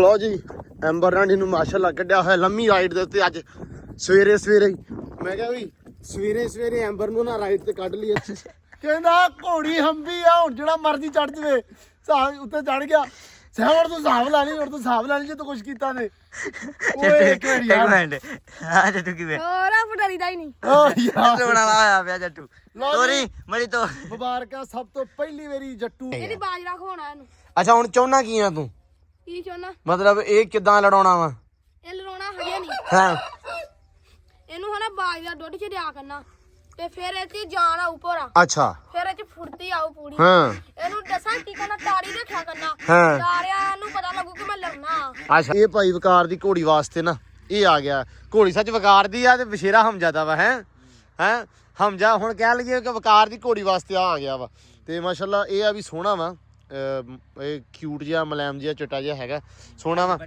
ਲਓ ਜੀ ਐਂਬਰ ਰਾਣੀ ਨੂੰ ਮਾਸ਼ਾਅੱਲਾ ਕੱਢਿਆ ਹੋਇਆ ਲੰਮੀ ਰਾਈਡ ਦੇ ਉੱਤੇ ਅੱਜ ਸਵੇਰੇ ਮੈਂ ਕਿਹਾ ਵੀ ਸਵੇਰੇ ਐਂਬਰ ਨੂੰ ਨਾ ਰਾਈਡ ਤੇ ਕੱਢ ਲਈਏ। ਕਹਿੰਦਾ ਘੋੜੀ ਹੰਬੀ ਆ ਹੁਣ ਜਿਹੜਾ ਮਰਜ਼ੀ ਚੜ ਜਵੇ ਉੱਤੇ ਚੜ ਗਿਆ। ਸਹਿਵਰ ਤੂੰ ਹਿਸਾਬ ਲਾ ਲਈ ਤੂੰ ਹਿਸਾਬ ਲਾ ਲਈ ਜੇ ਤੂੰ ਕੁਛ ਕੀਤਾ ਨੇ। ਓਏ ਇੱਕ ਮਿੰਟ ਹਾਂ ਜੱਟੂ ਕਿਵੇਂ ਹੋਰ ਆਪ ਡਰੀਦਾ ਹੀ ਨਹੀਂ। ਓ ਯਾਰ ਸੋਣਾ ਹੋਇਆ ਪਿਆ ਜੱਟੂ ਤੋਰੀ ਮੜੀ ਤੋਂ ਮੁਬਾਰਕਾਂ ਸਭ ਤੋਂ ਪਹਿਲੀ ਵਾਰੀ ਜੱਟੂ। ਇਹਦੀ ਬਾਜਰਾ ਖਵਾਉਣਾ ਇਹਨੂੰ। ਅੱਛਾ ਹੁਣ ਚਾਹੁੰਨਾ ਕੀ ਆ ਤੂੰ ਕੀ ਚਾਹੁੰਦਾ ਮਤਲਬ ਇਹ ਕਿੱਦਾਂ ਲੜਾਉਣਾ ਵਾ? ਇਹ ਲੜਾਉਣਾ ਹਜੇ ਨਹੀਂ। ਹਾਂ ਇਹਨੂੰ ਹਨਾ ਬਾਜਰਾ ਦੁੱਧ ਚ ਦਿਆ ਕਰਨਾ ਤੇ ਫਿਰ ਇਹ ਚ ਜਾਨ ਆਊ ਭੋਰਾ। ਅੱਛਾ ਫਿਰ ਇਹ ਚ ਫੁਰਤੀ ਆਊ ਪੂਰੀ। ਹਾਂ ਇਹਨੂੰ ਦੱਸਾਂ ਕੀ ਕਰਨਾ ਤਾੜੀ ਰੱਖਿਆ ਕਰਨਾ। ਹਾਂ। ਸਾਰਿਆਂ ਨੂੰ ਪਤਾ ਲੱਗੂ ਕਿ ਮੈਂ ਲੜਨਾ। ਅੱਛਾ ਇਹ ਭਾਈ ਵਕਾਰ ਦੀ ਘੋੜੀ ਵਾਸਤੇ ਨਾ ਇਹ ਆ ਗਿਆ। ਘੋੜੀ ਸੱਚ ਵਕਾਰ ਦੀ ਆ ਤੇ ਬਸ਼ੇਰਾ ਹਮਜ਼ਾ ਵਾ ਹੈ ਹਮਜ਼ਾ ਹੁਣ ਕਹਿ ਲਈਏ ਕਿ ਵਕਾਰ ਦੀ ਘੋੜੀ ਵਾਸਤੇ ਆ ਗਿਆ ਵਾ। ਤੇ ਮਾਸ਼ਾਅੱਲਾ ਇਹ ਆ ਵੀ ਸੋਹਣਾ ਵਾ ਇਹ ਕਿਊਟ ਜਿਹਾ ਮਲੈਮ ਜਿਹਾ ਚਿੱਟਾ ਜਿਹਾ ਹੈਗਾ ਸੋਹਣਾ ਵਾ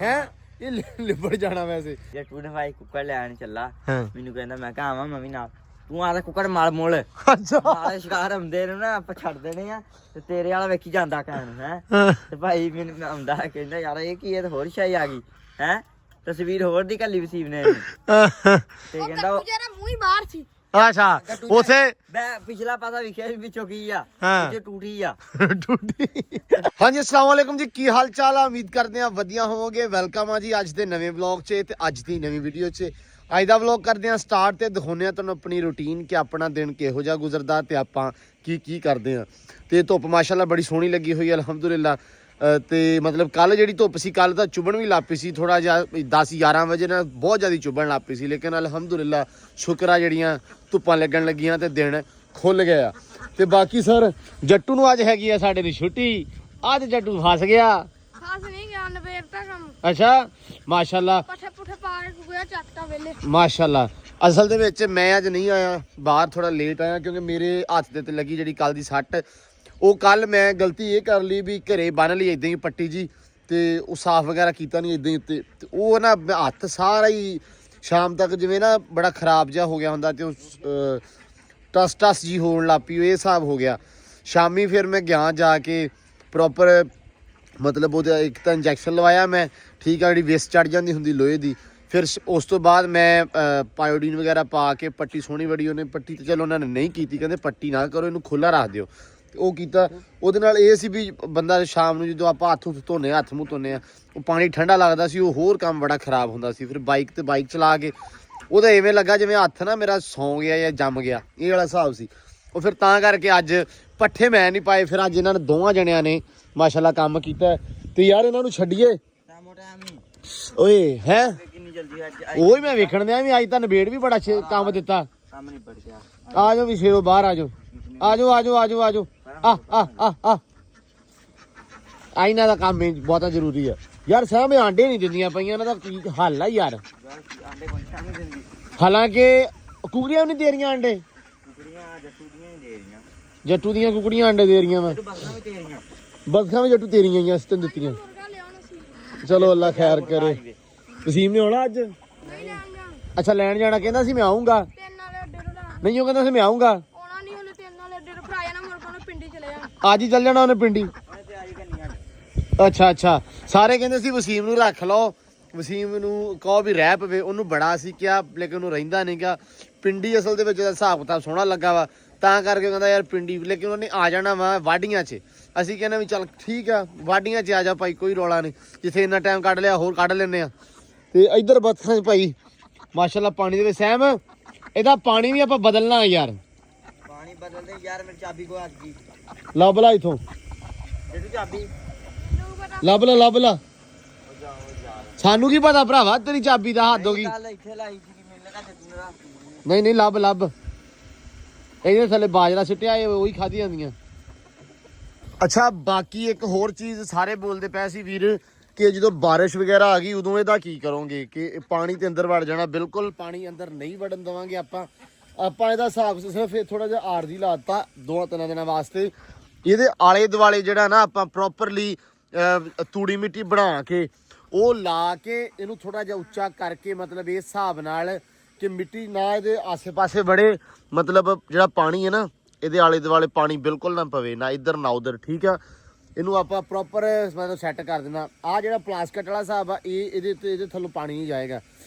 ਹੈ। ਇਹ ਲਿਬੜ ਜਾਣਾ ਵੈਸੇ। ਜੱਟੂ ਨੇ ਭਾਈ ਕੁੱਕੜ ਲੈਣ ਚੱਲਾ ਹਾਂ। ਮੈਨੂੰ ਕਹਿੰਦਾ ਮੈਂ ਕਿਹਾ ਆਵਾਂ ਮੰਮੀ ਨਾਲ ਤੂੰ ਆਦਾ ਕੁੱਕੜ ਮਾਲ ਮੋਲ ਅੱਛਾ ਨਾਲੇ ਸ਼ਿਕਾਰ ਹੁੰਦੇ ਨੇ ਨਾ ਆਪਾਂ ਛੱਡ ਦੇਣੇ ਆ ਤੇ ਤੇਰੇ ਵਾਲਾ ਵੇਖੀ ਜਾਂਦਾ ਕਹਿਣ ਹੈ ਤੇ ਭਾਈ ਮੈਨੂੰ ਆਉਂਦਾ ਕਹਿੰਦਾ ਯਾਰ ਇਹ ਕੀ ਹੈ ਤੇ ਹੋਰ ਸ਼ਾਈ ਆ ਗਈ ਹੈ ਤਸਵੀਰ ਹੋਰ ਦੀ ਕੱਲੀ ਵਸੀਬ ਨੇ ਤੇ ਉਹ ਕਹਿੰਦਾ ਕੱਟੂ ਜਿਹੜਾ ਮੂੰਹ ਹੀ ਬਾਹਰ ਸੀ। ਅੱਛਾ ਉਥੇ ਮੈਂ ਪਿਛਲਾ ਪਾਸਾ ਵਿਖਿਆ ਵਿੱਚੋਂ ਕੀ ਆ ਹਾਂ। ਵਿੱਚੋਂ ਟੂਟੀ ਆ ਹਾਂਜੀ ਅਸਲਾਮ ਵਾਲੇਕੁਮ ਜੀ ਕੀ ਹਾਲ ਚਾਲ ਆ ਉਮੀਦ ਕਰਦੇ ਆ ਵਧੀਆ ਹੋਵੋਗੇ। ਵੈਲਕਮ ਆ ਜੀ ਅੱਜ ਦੇ ਨਵੇਂ ਵਲੌਗ 'ਚ ਤੇ ਅੱਜ ਦੀ ਨਵੀਂ ਵੀਡੀਓ 'ਚ। ਅੱਜ ਦਾ ਵਲੌਗ ਕਰਦੇ ਆ ਸਟਾਰਟ ਤੇ ਦਿਖਾਉਂਦੇ ਆ ਤੁਹਾਨੂੰ ਆਪਣੀ ਰੂਟੀਨ ਕਿ ਆਪਣਾ ਦਿਨ ਕਿਹੋ ਜਿਹਾ ਗੁਜ਼ਰਦਾ ਤੇ ਆਪਾਂ ਕੀ ਕਰਦੇ ਆ। ਤੇ ਧੁੱਪ ਮਾਸ਼ਾਅੱਲਾ ਬੜੀ ਸੋਹਣੀ ਲੱਗੀ ਹੋਈ ਹੈ ਅਲਹਮਦੁਲਿਲਾ। ਤੇ ਮਤਲਬ ਕੱਲ ਜਿਹੜੀ ਧੁੱਪ ਸੀ ਕੱਲ ਤਾਂ ਚੁਭਣ ਵੀ ਲੱਪੀ ਸੀ ਥੋੜਾ ਜਿਹਾ 10-11 ਵਜੇ ਨਾਲ ਬਹੁਤ ਜ਼ਿਆਦਾ ਚੁਭਣ ਲੱਪੀ ਸੀ ਲੇਕਿਨ ਅਲਹਮਦੁਲਿਲਾ ਸ਼ੁਕਰ ਆ ਜਿਹੜੀਆਂ ਧੁੱਪਾਂ ਲੱਗਣ ਲੱਗੀਆਂ ਤੇ ਦਿਨ ਖੁੱਲ ਗਿਆ। ਤੇ ਬਾਕੀ ਸਰ ਜੱਟੂ ਨੂੰ ਅੱਜ ਹੈਗੀ ਆ ਸਾਡੇ ਦੀ ਛੁੱਟੀ। ਅੱਜ ਜੱਟੂ ਫਸ ਗਿਆ। ਖਾਸ ਨਹੀਂ ਗਿਆ ਨਵੇੜਤਾ ਕੰਮ। ਅੱਛਾ ਮਾਸ਼ਾਅੱਲਾ ਪੱਠੇ ਪੁੱਠੇ ਪਾ ਕੇ ਗੁਆ ਚੱਕਤਾ ਵੇਲੇ। ਮਾਸ਼ਾਅੱਲਾ ਅਸਲ ਦੇ ਵਿੱਚ ਮੈਂ ਅੱਜ ਨਹੀਂ ਆਇਆ ਬਾਹਰ ਥੋੜਾ ਲੇਟ ਆਇਆ ਕਿਉਂਕਿ ਮੇਰੇ ਹੱਥ ਦੇ ਤੇ ਲੱਗੀ ਜਿਹੜੀ ਕੱਲ ਦੀ ਸੱਟ ਉਹ ਕੱਲ ਮੈਂ ਗਲਤੀ ਇਹ ਕਰ ਲਈ ਵੀ ਘਰੇ ਬੰਨ ਲਈ ਇਦਾਂ ਹੀ ਪੱਟੀ ਜੀ ਤੇ ਉਹ ਸਾਫ਼ ਵਗੈਰਾ ਕੀਤਾ ਨਹੀਂ ਇਦਾਂ ਹੀ ਉੱਤੇ ਤੇ ਉਹ ਨਾ ਹੱਥ ਸਾਰਾ ਹੀ ਸ਼ਾਮ ਤੱਕ ਜਿਵੇਂ ਨਾ ਬੜਾ ਖਰਾਬ ਜਿਹਾ ਹੋ ਗਿਆ ਹੁੰਦਾ ਤੇ ਉਹ ਟਸ ਜੀ ਹੋਣ ਲੱਗ ਪਈ ਇਹ ਹਿਸਾਬ ਹੋ ਗਿਆ। ਸ਼ਾਮੀ ਫਿਰ ਮੈਂ ਗਿਆ ਜਾ ਕੇ ਪ੍ਰੋਪਰ ਮਤਲਬ ਉਹਦਾ ਇੱਕ ਤਾਂ ਇੰਜੈਕਸ਼ਨ ਲਵਾਇਆ ਮੈਂ ਠੀਕ ਆ ਜਿਹੜੀ ਵਿਸ ਚੜ ਜਾਂਦੀ ਹੁੰਦੀ ਲੋਹੇ ਦੀ। ਫਿਰ ਉਸ ਤੋਂ ਬਾਅਦ ਮੈਂ ਪਾਇਓਡੀਨ ਵਗੈਰਾ ਪਾ ਕੇ ਪੱਟੀ ਸੋਹਣੀ ਬੜੀ ਉਹਨੇ ਪੱਟੀ ਤੇ ਚਲੋ ਉਹਨਾਂ ਨੇ ਨਹੀਂ ਕੀਤੀ ਕਹਿੰਦੇ ਪੱਟੀ ਨਾ ਕਰੋ ਇਹਨੂੰ ਖੁੱਲਾ ਰੱਖ ਦਿਓ ਤੇ ਉਹ ਕੀਤਾ। ਉਹਦੇ ਨਾਲ ਇਹ ਸੀ ਵੀ ਬੰਦਾ ਸ਼ਾਮ ਨੂੰ ਜਦੋਂ ਆਪਾਂ ਹੱਥ ਧੋਨੇ ਹੱਥ ਮੂੰਹ ਧੋਨੇ ਆ ਉਹ ਪਾਣੀ ਠੰਡਾ ਲੱਗਦਾ ਸੀ ਉਹ ਹੋਰ ਕੰਮ ਬੜਾ ਖਰਾਬ ਹੁੰਦਾ ਸੀ। ਫਿਰ ਬਾਈਕ ਚਲਾ ਕੇ ਉਹਦਾ ਐਵੇਂ ਲੱਗਾ ਜਿਵੇਂ ਹੱਥ ਨਾ ਮੇਰਾ ਸੌਂ ਗਿਆ ਜਾਂ ਜੰਮ ਗਿਆ ਇਹ ਵਾਲਾ ਹਿਸਾਬ ਸੀ। ਉਹ ਫਿਰ ਤਾਂ ਕਰਕੇ ਅੱਜ ਪੱਠੇ ਮੈਂ ਨਹੀਂ ਪਾਏ ਫਿਰ ਅੱਜ ਇਹਨਾਂ ਨੇ ਦੋਵਾਂ ਜਣਿਆਂ ਨੇ ਮਾਸ਼ਾਅੱਲਾ ਕੰਮ ਕੀਤਾ ਤੇ ਯਾਰ ਇਹਨਾਂ ਨੂੰ ਛੱਡੀਏ ਓਏ ਹੈ ਉਹੀ ਮੈਂ ਵੇਖਣ ਦਿਆਂ ਵੀ ਅੱਜ ਤਾਂ ਨਵੇੜ ਵੀ ਬੜਾ ਕੰਮ ਦਿੱਤਾ। ਕੰਮ ਨਹੀਂ ਪੜ ਗਿਆ ਆ ਜਾਓ ਵੀ ਸ਼ੇਰੋ ਬਾਹਰ ਆ ਜਾਓ ਆ ਇਹਨਾਂ ਦਾ ਕੰਮ ਬਹੁਤਾ ਜ਼ਰੂਰੀ ਆ ਯਾਰ ਸਾਹਮਣੇ ਆਂਡੇ ਨਹੀਂ ਦਿੰਦੀਆਂ ਪਈਆਂ ਇਹਨਾਂ ਦਾ ਕੀ ਹੱਲ ਆ ਯਾਰ। ਆਂਡੇ ਕੋਈ ਨਹੀਂ ਦੇ ਦਿੰਦੀ ਹਾਲਾਂਕਿ ਕੁਕੜੀਆਂ ਨਹੀਂ ਦੇ ਰਹੀਆਂ ਆਂਡੇ ਕੁਕੜੀਆਂ ਜੱਟੂ ਦੀਆਂ ਹੀ ਦੇ ਰਹੀਆਂ ਜੱਟੂ ਦੀਆਂ ਕੁਕੜੀਆਂ ਆਂਡੇ ਦੇ ਰਹੀਆਂ ਵਾ ਬਸਣਾ ਵੀ ਤੇਰੀਆਂ ਬਖਾਂ ਵੀ ਜੱਟੂ ਤੇਰੀਆਂ ਹੀ ਅਸਤਨ ਦਿੱਤੀਆਂ। ਮੁਰਗਾ ਲਿਆਉਣਾ ਸੀ। ਚਲੋ ਅੱਲਾ ਖੈਰ ਕਰੇ। ਵਸੀਮ ਨੇ ਆਉਣਾ ਅੱਜ? ਨਹੀਂ ਲੈਣ ਜਾਣਾ। ਅੱਛਾ ਲੈਣ ਜਾਣਾ ਕਹਿੰਦਾ ਸੀ ਮੈਂ ਆਉਂਗਾ। ਤਿੰਨ ਵਾਲੇ ਅੱਡੇ ਤੋਂ ਲੈਣਾ। ਨਹੀਂ ਉਹ ਕਹਿੰਦਾ ਸੀ ਮੈਂ ਆਉਂਗਾ। ਆਉਣਾ ਨਹੀਂ ਉਹਨੇ ਤਿੰਨ ਵਾਲੇ ਅੱਡੇ ਤੋਂ ਭਰਾਇਆ ਨਾ ਮੁਰਗਾ ਨੂੰ ਪਿੰਡੀ ਚਲੇ ਜਾਣਾ। ਅੱਜ ਹੀ ਚੱਲ ਜਾਣਾ ਉਹਨੇ ਪਿੰਡੀ। ਤਿਆਰੀ ਕਰਨੀ ਅੱਜ ਅੱਛਾ ਸਾਰੇ ਕਹਿੰਦੇ ਸੀ ਵਸੀਮ ਨੂੰ ਰੱਖ ਲਓ ਵਸੀਮ ਨੂੰ ਕਹੋ ਵੀ ਰਹਿ ਪਵੇ ਉਹਨੂੰ ਬੜਾ ਸੀ ਕਿਹਾ ਲੇਕਿਨ ਉਹਨੂੰ ਰਹਿੰਦਾ ਨਹੀਂ ਗਾ। ਪਿੰਡੀ ਅਸਲ ਦੇ ਵਿੱਚ ਉਹਦਾ ਹਿਸਾਬ ਕਿਤਾਬ ਸੋਹਣਾ ਲੱਗਾ ਵਾ ਤਾਂ ਕਰਕੇ ਕਹਿੰਦਾ ਯਾਰ ਪਿੰਡੀ ਲੇਕਿਨ ਉਹਨੇ ਆ ਜਾਣਾ ਵਾ ਵਾਢੀਆਂ 'ਚ। ਅਸੀਂ ਕਹਿੰਦੇ ਵੀ ਚੱਲ ਠੀਕ ਆ ਵਾਢੀਆਂ 'ਚ ਆ ਜਾ ਭਾਈ ਕੋਈ ਰੌਲਾ ਨਹੀਂ ਜਿੱਥੇ ਇੰਨਾ ਟਾਈਮ ਕੱਢ ਲਿਆ ਹੋਰ ਕੱਢ ਲੈਂਦੇ ਆ। ਤੇ ਇੱਧਰ ਬੱਤਖਾਂ 'ਚ ਭਾਈ ਮਾਸ਼ਾਅੱਲਾ ਪਾਣੀ ਦੇ ਵਿੱਚ ਸਹਿਮ ਇਹਦਾ ਪਾਣੀ ਵੀ ਆਪਾਂ ਬਦਲਣਾ ਯਾਰ। ਪਾਣੀ ਬਦਲਦੇ ਯਾਰ ਮੇਰੀ ਚਾਬੀ ਕੋ ਆ ਗਈ ਲੱਭ ਲਾ ਇਥੋਂ ਜਿਹੜੀ ਚਾਬੀ ਲੱਭ ਲਾ ਸਾਨੂੰ ਕੀ ਪਤਾ ਭਰਾਵਾ ਤੇਰੀ ਚਾਬੀ ਦਾ ਹੱਦ ਹੋ ਗਈ। ਕੱਲ ਇੱਥੇ ਲਾਈ ਸੀ ਮੈਨੂੰ ਲੱਗਾ ਜੱਟੂ ਦਾ ਨਹੀਂ ਲੱਭ ਇਹਦੇ ਥੱਲੇ ਬਾਜਰਾ ਸਿੱਟਿਆ ਇਹ ਉਹੀ ਖਾਧੀ ਜਾਂਦੀਆਂ। ਅੱਛਾ ਬਾਕੀ ਇੱਕ ਹੋਰ ਚੀਜ਼ ਸਾਰੇ ਬੋਲਦੇ ਪਏ ਸੀ ਵੀਰ ਕਿ ਜਦੋਂ ਬਾਰਿਸ਼ ਵਗੈਰਾ ਆ ਗਈ ਉਦੋਂ ਇਹਦਾ ਕੀ ਕਰੋਗੇ ਕਿ ਪਾਣੀ ਤੇ ਅੰਦਰ ਵੜ ਜਾਣਾ। ਬਿਲਕੁਲ ਪਾਣੀ ਅੰਦਰ ਨਹੀਂ ਵੜਨ ਦੇਵਾਂਗੇ ਆਪਾਂ ਇਹਦਾ ਹਿਸਾਬ ਸਿਰਫ ਥੋੜਾ ਜਿਹਾ ਆਰਜ਼ੀ ਲਾਤਾ 2-3 ਦਿਨਾਂ ਵਾਸਤੇ। ਇਹਦੇ ਆਲੇ ਦੁਆਲੇ ਜਿਹੜਾ ਨਾ ਆਪਾਂ ਪ੍ਰੋਪਰਲੀ ਤੂੜੀ ਮਿੱਟੀ ਬਣਾ ਕੇ ਉਹ ਲਾ ਕੇ ਇਹਨੂੰ ਥੋੜਾ ਜਿਹਾ ਉੱਚਾ ਕਰਕੇ ਮਤਲਬ ਇਸ ਹਿਸਾਬ ਨਾਲ ਕਿ ਮਿੱਟੀ ਨਾ ਇਹਦੇ ਆਸੇ-ਪਾਸੇ ਬੜੇ ਮਤਲਬ ਜਿਹੜਾ ਪਾਣੀ ਹੈ ਨਾ ਇਹਦੇ ਆਲੇ ਦੁਆਲੇ ਪਾਣੀ ਬਿਲਕੁਲ ਨਾ ਪਵੇ ਨਾ ਇੱਧਰ ਨਾ ਉੱਧਰ ਠੀਕ ਆ। ਇਹਨੂੰ ਆਪਾਂ ਪ੍ਰੋਪਰ ਮਤਲਬ ਸੈੱਟ ਕਰ ਦੇਣਾ। ਆ ਜਿਹੜਾ ਪਲਾਸਕਟ ਵਾਲਾ ਹਿਸਾਬ ਆ ਇਹਦੇ ਥੱਲੋਂ ਪਾਣੀ ਨਹੀਂ ਜਾਏਗਾ,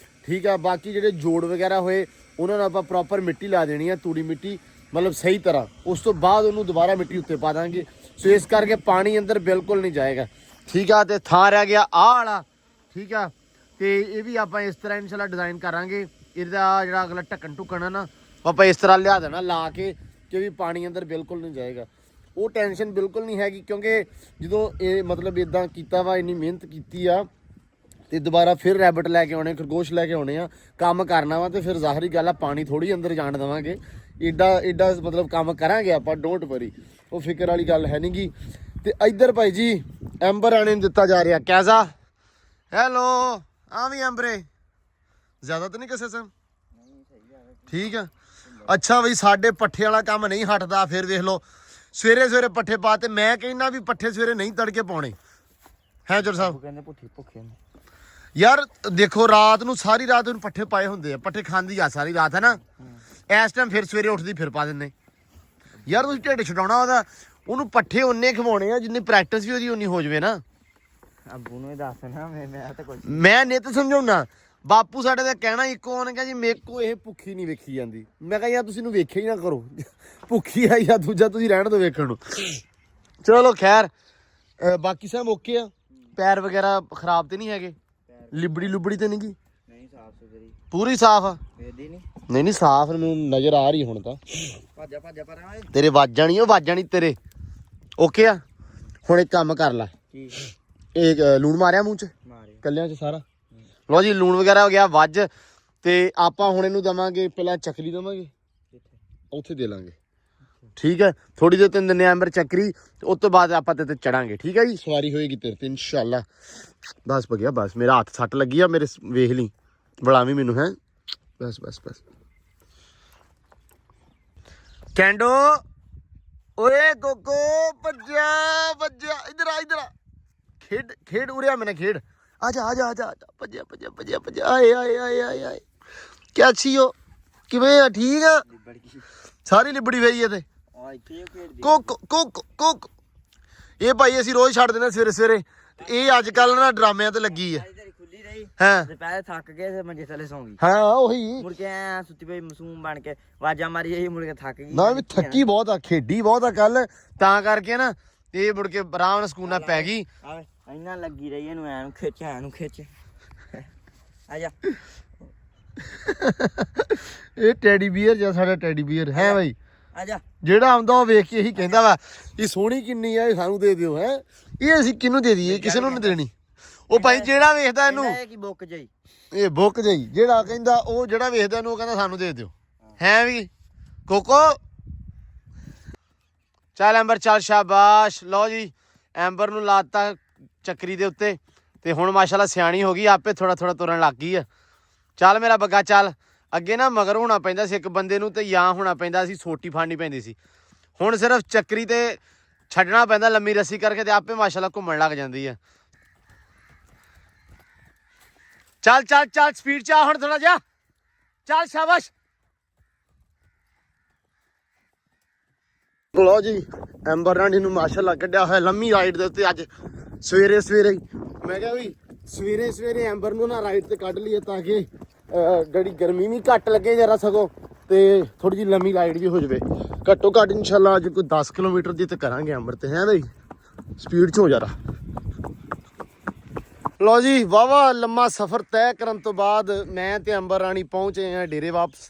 ਠੀਕ ਆ। ਬਾਕੀ ਜਿਹੜੇ ਜੋੜ ਵਗੈਰਾ ਹੋਏ ਉਹਨਾਂ ਨੂੰ ਆਪਾਂ ਪ੍ਰੋਪਰ ਮਿੱਟੀ ਲਾ ਦੇਣੀ ਆ, ਤੂੜੀ ਮਿੱਟੀ ਮਤਲਬ ਸਹੀ ਤਰ੍ਹਾਂ। ਉਸ ਤੋਂ ਬਾਅਦ ਉਹਨੂੰ ਦੁਬਾਰਾ ਮਿੱਟੀ ਉੱਤੇ ਪਾ ਦਾਂਗੇ। ਸੋ ਇਸ ਕਰਕੇ ਪਾਣੀ ਅੰਦਰ ਬਿਲਕੁਲ ਨਹੀਂ ਜਾਏਗਾ, ਠੀਕ ਆ। ਤੇ ਥਾਂ ਰਹਿ ਗਿਆ ਆਹ ਵਾਲਾ, ਠੀਕ ਆ। ਤੇ ਇਹ ਵੀ ਆਪਾਂ ਇਸ ਤਰ੍ਹਾਂ ਇਨਸ਼ਾਅੱਲਾ ਡਿਜ਼ਾਈਨ ਕਰਾਂਗੇ। ਇਹਦਾ ਜਿਹੜਾ ਅਗਲਾ ਢੱਕਣ ਢੁੱਕਣ ਆ ਨਾ ਆਪਾਂ ਇਸ ਤਰ੍ਹਾਂ ਲਿਆ ਦੇਣਾ ਲਾ ਕੇ ਕਿ ਵੀ ਪਾਣੀ ਅੰਦਰ ਬਿਲਕੁਲ ਨਹੀਂ ਜਾਏਗਾ। ਉਹ ਟੈਨਸ਼ਨ ਬਿਲਕੁਲ ਨਹੀਂ ਹੈਗੀ, ਕਿਉਂਕਿ ਜਦੋਂ ਇਹ ਮਤਲਬ ਇਦਾਂ ਕੀਤਾ ਵਾ, ਇੰਨੀ ਮਿਹਨਤ ਕੀਤੀ ਆ ਤੇ ਦੁਬਾਰਾ ਫਿਰ ਰੈਬਿਟ ਲੈ ਕੇ ਆਉਣੇ, ਖਰਗੋਸ਼ ਲੈ ਕੇ ਆਉਣੇ ਆ, ਕੰਮ ਕਰਨਾ ਵਾ ਤੇ ਫਿਰ ਜ਼ਾਹਰੀ ਗੱਲ ਆ ਪਾਣੀ ਥੋੜੀ ਅੰਦਰ ਜਾਣ ਦੇਵਾਂਗੇ। ਏਡਾ ਮਤਲਬ ਕੰਮ ਕਰਾਂਗੇ ਆਪਾਂ, ਡੋਂਟ ਵਰੀ, ਉਹ ਫਿਕਰ ਵਾਲੀ ਗੱਲ ਹੈ ਨੀ ਗੀ। ਤੇ ਇੱਧਰ ਭਾਈ ਜੀ ਐਂਬਰ ਆਣੇ ਨੂੰ ਦਿੱਤਾ ਜਾ ਰਿਹਾ ਕੈਜ਼ਾ। ਹੈਲੋ ਆ ਵੀ ਐਂਬਰੇ ਜ਼ਿਆਦਾ ਤਾਂ ਨਹੀਂ ਕਿਸੇ ਸੇ ਠੀਕ ਆ। ਅੱਛਾ ਬਈ ਸਾਡੇ ਪੱਠੇ ਵਾਲਾ ਕੰਮ ਨਹੀਂ ਹਟਦਾ। ਫਿਰ ਵੇਖ ਲਓ ਸਵੇਰੇ ਪੱਠੇ ਪਾ ਤੇ ਮੈਂ ਕਹਿੰਦਾ ਵੀ ਪੱਠੇ ਸਵੇਰੇ ਨਹੀਂ ਤੜਕੇ ਪਾਉਣੇ ਹੈ ਜੁਰ ਸਾਹਿਬ। ਕਹਿੰਦੇ ਭੁੱਖੇ ਯਾਰ ਦੇਖੋ ਰਾਤ ਨੂੰ ਸਾਰੀ ਰਾਤ ਨੂੰ ਪੱਠੇ ਪਾਏ ਹੁੰਦੇ ਆ, ਪੱਠੇ ਖਾਂਦੀ ਆ ਸਾਰੀ ਰਾਤ ਹੈ ਨਾ। ਇਸ ਟਾਈਮ ਫਿਰ ਸਵੇਰੇ ਉੱਠਦੀ ਫਿਰ ਪਾ ਦਿੰਦੇ ਯਾਰ। ਤੁਸੀਂ ਢਿੱਡ ਛਡਾਉਣਾ ਉਹਨੂੰ ਪੱਠੇ ਉਨੇ ਖਵਾਉਣੇ ਆ ਜਿੰਨੀ ਪ੍ਰੈਕਟਿਸ ਵੀ ਉਹਦੀ ਉਨੀ ਹੋ ਜਾਵੇ ਨਾ। ਅੱਬੂ ਨੂੰ ਦੱਸ ਨਾ, ਮੈਂ ਤਾਂ ਕੁਝ ਮੈਂ ਨਿੱਤ ਸਮਝਾਉਣਾ। ਬਾਪੂ ਸਾਡੇ ਦਾ ਕਹਿਣਾ ਇੱਕੋ, ਉਹਨੇ ਕਿਹਾ ਜੀ ਮੇਰੇ ਕੋ ਇਹ ਭੁੱਖੀ ਨਹੀਂ ਵੇਖੀ ਜਾਂਦੀ। ਮੈਂ ਕਿਹਾ ਯਾਰ ਤੁਸੀਂ ਇਹਨੂੰ ਵੇਖਿਆ ਹੀ ਨਾ ਕਰੋ, ਭੁੱਖੀ ਆ ਜਾਂ ਦੂਜਾ ਤੁਸੀਂ ਰਹਿਣ ਦਿਓ ਵੇਖਣ ਨੂੰ। ਚਲੋ ਖੈਰ ਬਾਕੀ ਸਭ ਓਕੇ ਆ। ਪੈਰ ਵਗੈਰਾ ਖਰਾਬ ਤੇ ਨਹੀਂ ਹੈਗੇ, ਲਿਬੜੀ ਤੇ ਨਹੀਂ ਗੀ, ਨਹੀਂ ਸਾਫ ਸੁਥਰੀ ਪੂਰੀ ਸਾਫ ਆ। ਵੇਦੀ ਨਹੀਂ ਨਹੀਂ ਸਾਫ ਮੈਨੂੰ ਨਜ਼ਰ ਆ ਰਹੀ ਹੁਣ ਤਾਂ। ਭਾਜਾ ਪਰ ਓਏ ਤੇਰੇ ਵਾਜਾਂ ਨਹੀਂ, ਉਹ ਵਾਜਾਂ ਨਹੀਂ ਤੇਰੇ ਓਕੇ ਆ। ਹੁਣ ਇੱਕ ਕੰਮ ਕਰ ਲੈ, ਕੀ ਇਹ ਲੂਣ ਮਾਰਿਆ ਮੂੰਹ ਚ ਮਾਰੇ ਕੱਲਿਆਂ ਚ ਸਾਰਾ। ਲਓ ਜੀ ਲੂਣ ਵਗੈਰਾ ਹੋ ਗਿਆ ਵੱਜ। ਤੇ ਆਪਾਂ ਹੁਣ ਇਹਨੂੰ ਦਵਾਂਗੇ ਪਹਿਲਾਂ ਚੱਕਰੀ ਦਵਾਂਗੇ, ਉੱਥੇ ਦੇ ਲਾਂਗੇ, ਠੀਕ ਹੈ। ਥੋੜੀ ਦੇਰ ਤੈਨੂੰ ਦਿੰਨੇ ਐਂਬਰ ਚੱਕਰੀ, ਉਸ ਤੋਂ ਬਾਅਦ ਆਪਾਂ ਤੇ ਚੜਾਂਗੇ, ਠੀਕ ਹੈ ਜੀ। ਸਵਾਰੀ ਹੋਏਗੀ ਤੇਰੇ ਤੇ ਇਨਸ਼ਾਅੱਲਾ। ਬਸ ਬਗਿਆ ਬਸ, ਮੇਰਾ ਹੱਥ ਸੱਟ ਲੱਗੀ ਆ ਮੇਰੇ, ਵੇਖ ਲਈ ਬੁਲਾਵੀਂ ਮੈਨੂੰ ਹੈ। ਬਸ ਕੈਂਡੋ ਓਏ ਗੋਗੋ ਭੱਜਿਆ ਇੱਧਰ ਆ ਖੇਡ ਉਰਿਆ ਮੈਨੇ ਖੇਡ। ਆਜਾ ਭੱਜਿਆ ਆਏ ਕਿਆ ਛੀ ਹੋ ਕਿਵੇਂ ਆ? ਠੀਕ ਆ, ਸਾਰੀ ਲਿਬੜੀ ਹੋਈ ਹੈ ਤੇ ਕੋਕ ਇਹ ਭਾਈ ਅਸੀਂ ਰੋਜ਼ ਛੱਡ ਦਿੰਦੇ ਸਵੇਰੇ। ਇਹ ਅੱਜ ਕੱਲ ਨਾ ਡਰਾਮਿਆਂ ਤੇ ਲੱਗੀ ਆ। ਖੁੱਲੀ ਰਹੀ ਹਾਂ ਦੁਪਹਿਰ ਥੱਕ ਗਏ ਤੇ ਮੰਜੇ ਥੱਲੇ ਸੌਂ ਗਈ। ਹਾਂ ਉਹੀ ਮੁੜ ਕੇ ਐ ਸੁੱਤੀ ਪਈ ਮਾਸੂਮ ਬਣ ਕੇ ਆਵਾਜ਼ਾਂ ਮਾਰੀ ਇਹ ਮੁੜ ਕੇ ਥੱਕ ਗਈ। ਨਾ ਵੀ ਥੱਕੀ ਬਹੁਤ ਆ, ਖੇਡੀ ਬਹੁਤ ਆ ਕੱਲ, ਤਾਂ ਕਰਕੇ ਨਾ ਇਹ ਮੁੜ ਕੇ ਆਰਾਮ ਨਾਲ ਸਕੂਨ ਨਾਲ ਪੈ ਗਈ। ਆਵੇ ਇੰਨਾ ਲੱਗੀ ਰਹੀ ਇਹਨੂੰ, ਐਨੂੰ ਖਿੱਚ ਆਜਾ। ਇਹ ਟੈਡੀ ਬੀਅਰ ਜਾਂ ਸਾਡਾ ਟੈਡੀ ਬੀਅਰ ਹੈ ਬਾਈ। ਆਜਾ ਜਿਹੜਾ ਆਉਂਦਾ ਉਹ ਵੇਖ ਕੇ ਇਹੀ ਕਹਿੰਦਾ ਵਾ ਇਹ ਸੋਹਣੀ ਕਿੰਨੀ ਆ, ਇਹ ਸਾਨੂੰ ਦੇ ਦਿਓ ਹੈ। ਇਹ ਅਸੀਂ ਕਿਹਨੂੰ ਦੇ ਦਈਏ, ਕਿਸੇ ਨੂੰ ਨਹੀਂ ਦੇਣੀ। ਉਹ ਭਾਈ ਜਿਹੜਾ ਵੇਖਦਾ ਇਹਨੂੰ ਕੀ ਬੁੱਕ ਜਾਈ, ਇਹ ਬੁੱਕ ਜਾਈ, ਜਿਹੜਾ ਕਹਿੰਦਾ ਉਹ ਜਿਹੜਾ ਵੇਖਦਾ ਇਹਨੂੰ ਉਹ ਕਹਿੰਦਾ ਸਾਨੂੰ ਦੇ ਦਿਓ ਹੈ ਵੀ ਕੋਕੋ। ਚੱਲ ਐਂਬਰ ਚੱਲ, ਸ਼ਾਬਾਸ਼। ਲਓ ਜੀ ਐਂਬਰ ਨੂੰ ਲਾਤਾ ਚੱਕਰੀ ਦੇ ਉੱਤੇ ਤੇ ਹੁਣ ਮਾਸ਼ਾਅੱਲਾ ਸਿਆਣੀ ਹੋ ਗਈ, ਆਪੇ ਥੋੜਾ ਤੁਰਨ ਲੱਗ ਗਈ ਆ। ਚੱਲ ਮੇਰਾ ਬੱਗਾ ਚੱਲ। ਅੱਗੇ ਨਾ ਮਗਰ ਹੋਣਾ ਪੈਂਦਾ ਸੀ ਇੱਕ ਬੰਦੇ ਨੂੰ ਤੇ ਜਾਂ ਹੋਣਾ ਪੈਂਦਾ ਸੀ, ਸੋਟੀ ਫਾੜਨੀ ਪੈਂਦੀ ਸੀ। ਹੁਣ ਸਿਰਫ ਚੱਕਰੀ ਤੇ ਛੱਡਣਾ ਪੈਂਦਾ ਲੰਮੀ ਰੱਸੀ ਕਰਕੇ ਤੇ ਆਪੇ ਮਾਸ਼ਾਅੱਲਾ ਘੁੰਮਣ ਲੱਗ ਜਾਂਦੀ ਆ। ਚੱਲ ਸਪੀਡ ਚ ਆ ਹੁਣ ਥੋੜਾ ਜਿਹਾ, ਚੱਲ ਸ਼ਾਬਾਸ਼। ਲਓ ਜੀ ਐਂਬਰ ਰਾਣੀ ਨੂੰ ਮਾਸ਼ਾਅੱਲਾ ਕੱਢਿਆ ਹੋਇਆ ਲੰਮੀ ਰਾਈਡ ਦੇ ਉੱਤੇ ਅੱਜ ਸਵੇਰੇ ਹੀ। ਮੈਂ ਕਿਹਾ ਵੀ ਸਵੇਰੇ ਐਂਬਰ ਨੂੰ ਨਾ ਰਾਈਡ ਤੇ ਕੱਢ ਲਈਏ ਤਾਂ ਕਿ ਜਿਹੜੀ ਗਰਮੀ ਵੀ ਘੱਟ ਲੱਗੇ ਜਰਾ ਸਗੋਂ, ਤੇ ਥੋੜੀ ਜਿਹੀ ਲੰਮੀ ਰਾਈਡ ਵੀ ਹੋ ਜਾਵੇ। ਘੱਟੋ ਘੱਟ ਇਨਸ਼ਾਅੱਲਾ ਅੱਜ ਕੋਈ 10 ਕਿਲੋਮੀਟਰ ਦੀ ਤੇ ਕਰਾਂਗੇ ਐਂਬਰ ਤੇ, ਹੈ ਬਈ ਸਪੀਡ 'ਚ ਹੋ ਜਾਰਾ। ਲਓ ਜੀ ਵਾਹਵਾ ਲੰਮਾ ਸਫ਼ਰ ਤੈਅ ਕਰਨ ਤੋਂ ਬਾਅਦ ਮੈਂ ਤੇ ਐਂਬਰ ਰਾਣੀ ਪਹੁੰਚੇ ਆ ਡੇਰੇ ਵਾਪਸ।